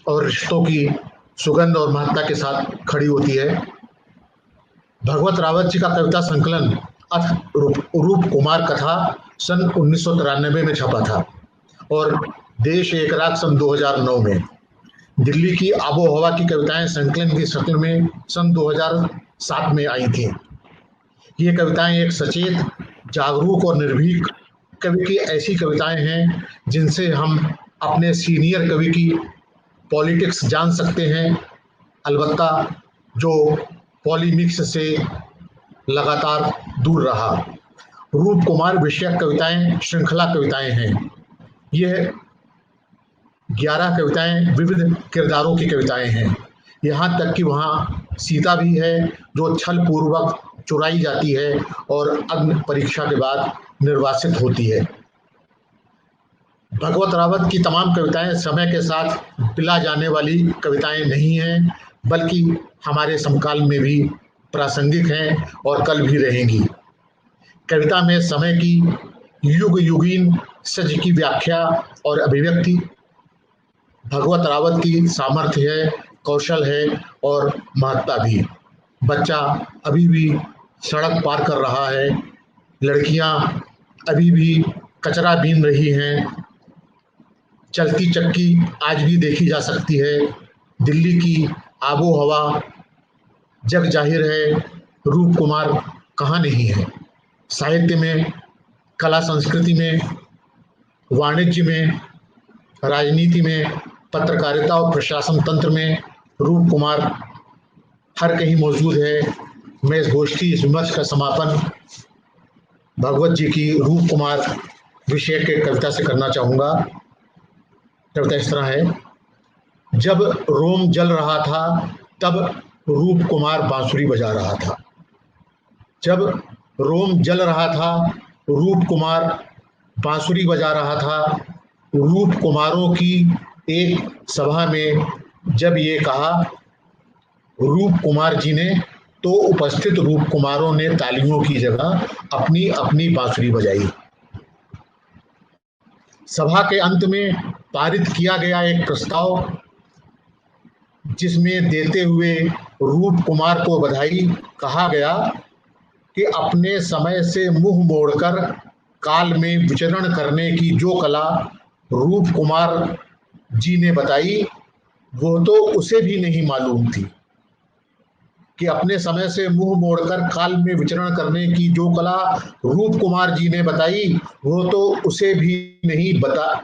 S2: और रिश्तों की सुगंध और महत्ता के साथ खड़ी होती है। भगवत रावत जी का कविता संकलन अथ रूप कुमार कथा सन 1993 में छपा था और देश एक राग सन 2009 में। दिल्ली की आबो हवा की कविताएं संकलन की शक्ल में सन 2007 में आई थी। ये कविताएं एक सचेत, जागरूक और निर्भीक कवि की ऐसी कविताएं हैं जिनसे हम अपने सीनियर कवि की पॉलिटिक्स जान सकते हैं, अलबत्ता जो पॉलीमिक्स से लगातार दूर रहा। रूप कुमार विषयक कविताएं श्रृंखला कविताएं हैं। यह 11 कविताएं विविध किरदारों की कविताएं हैं। यहाँ तक कि वहाँ सीता भी है जो छल पूर्वक चुराई जाती है और अग्नि परीक्षा के बाद निर्वासित होती है। भगवत रावत की तमाम कविताएं समय के साथ पिला जाने वाली कविताएं नहीं हैं, बल्कि हमारे समकाल में भी प्रासंगिक हैं और कल भी रहेंगी। कविता में समय की युग युगीन सच की व्याख्या और अभिव्यक्ति भगवत रावत की सामर्थ्य है, कौशल है और महत्ता भी। बच्चा अभी भी सड़क पार कर रहा है, लड़कियां अभी भी कचरा बीन रही हैं, चलती चक्की आज भी देखी जा सकती है। दिल्ली की आबो हवा जग जाहिर है, रूप कुमार कहाँ नहीं है। साहित्य में, कला संस्कृति में, वाणिज्य में, राजनीति में, पत्रकारिता और प्रशासन तंत्र में रूप कुमार हर कहीं मौजूद है। मैं इस गोष्ठी, इस विमर्श का समापन भगवत जी की रूप कुमार विषय के कविता से करना चाहूँगा। कविता इस तरह है। जब रोम जल रहा था तब रूप कुमार बांसुरी बजा रहा था। जब रोम जल रहा था रूप कुमार बांसुरी बजा रहा था। रूप कुमारों की एक सभा में जब ये कहा रूप कुमार जी ने, तो उपस्थित रूप कुमारों ने तालियों की जगह अपनी अपनी बांसुरी बजाई। सभा के अंत में पारित किया गया एक प्रस्ताव, जिसमें देते हुए रूप कुमार को बधाई कहा गया कि अपने समय से मुंह मोड़कर काल में विचरण करने की जो कला रूप कुमार जी ने बताई, वो तो उसे भी नहीं मालूम थी कि अपने समय से मुंह मोड़कर काल में विचरण करने की जो कला रूप कुमार जी ने बताई, वो तो उसे भी नहीं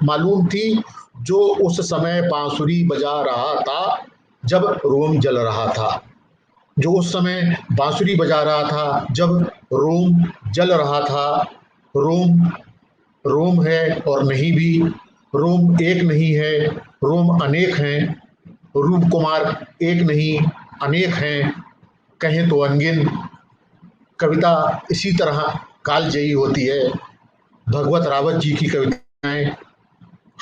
S2: मालूम थी जो उस समय बांसुरी बजा रहा था जब रोम जल रहा था। जो उस समय बांसुरी बजा रहा था जब रोम जल रहा था। रोम रोम है और नहीं भी। रोम एक नहीं है, रोम अनेक हैं। रूप कुमार एक नहीं अनेक हैं, कहें तो अनगिन। कविता इसी तरह कालजयी होती है। भगवत रावत जी की कविताएं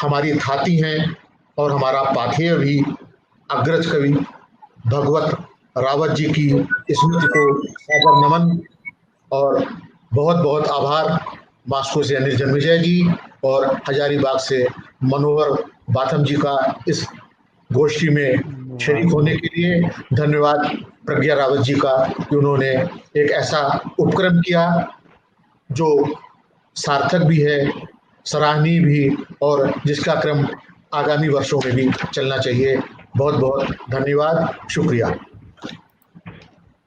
S2: हमारी थाती हैं और हमारा पाथेय भी। अग्रज कवि भगवत रावत जी की स्मृति को सादर नमन और बहुत बहुत आभार। मास्को से अनिल जन्मेजय जी और हजारीबाग से मनोहर बाथम जी का इस गोष्ठी में शरीक होने के लिए। धन्यवाद प्रज्ञा रावत जी का कि उन्होंने एक ऐसा उपक्रम किया जो सार्थक भी है, सराहनीय भी, और जिसका क्रम आगामी वर्षों में भी चलना चाहिए। बहुत बहुत धन्यवाद, शुक्रिया।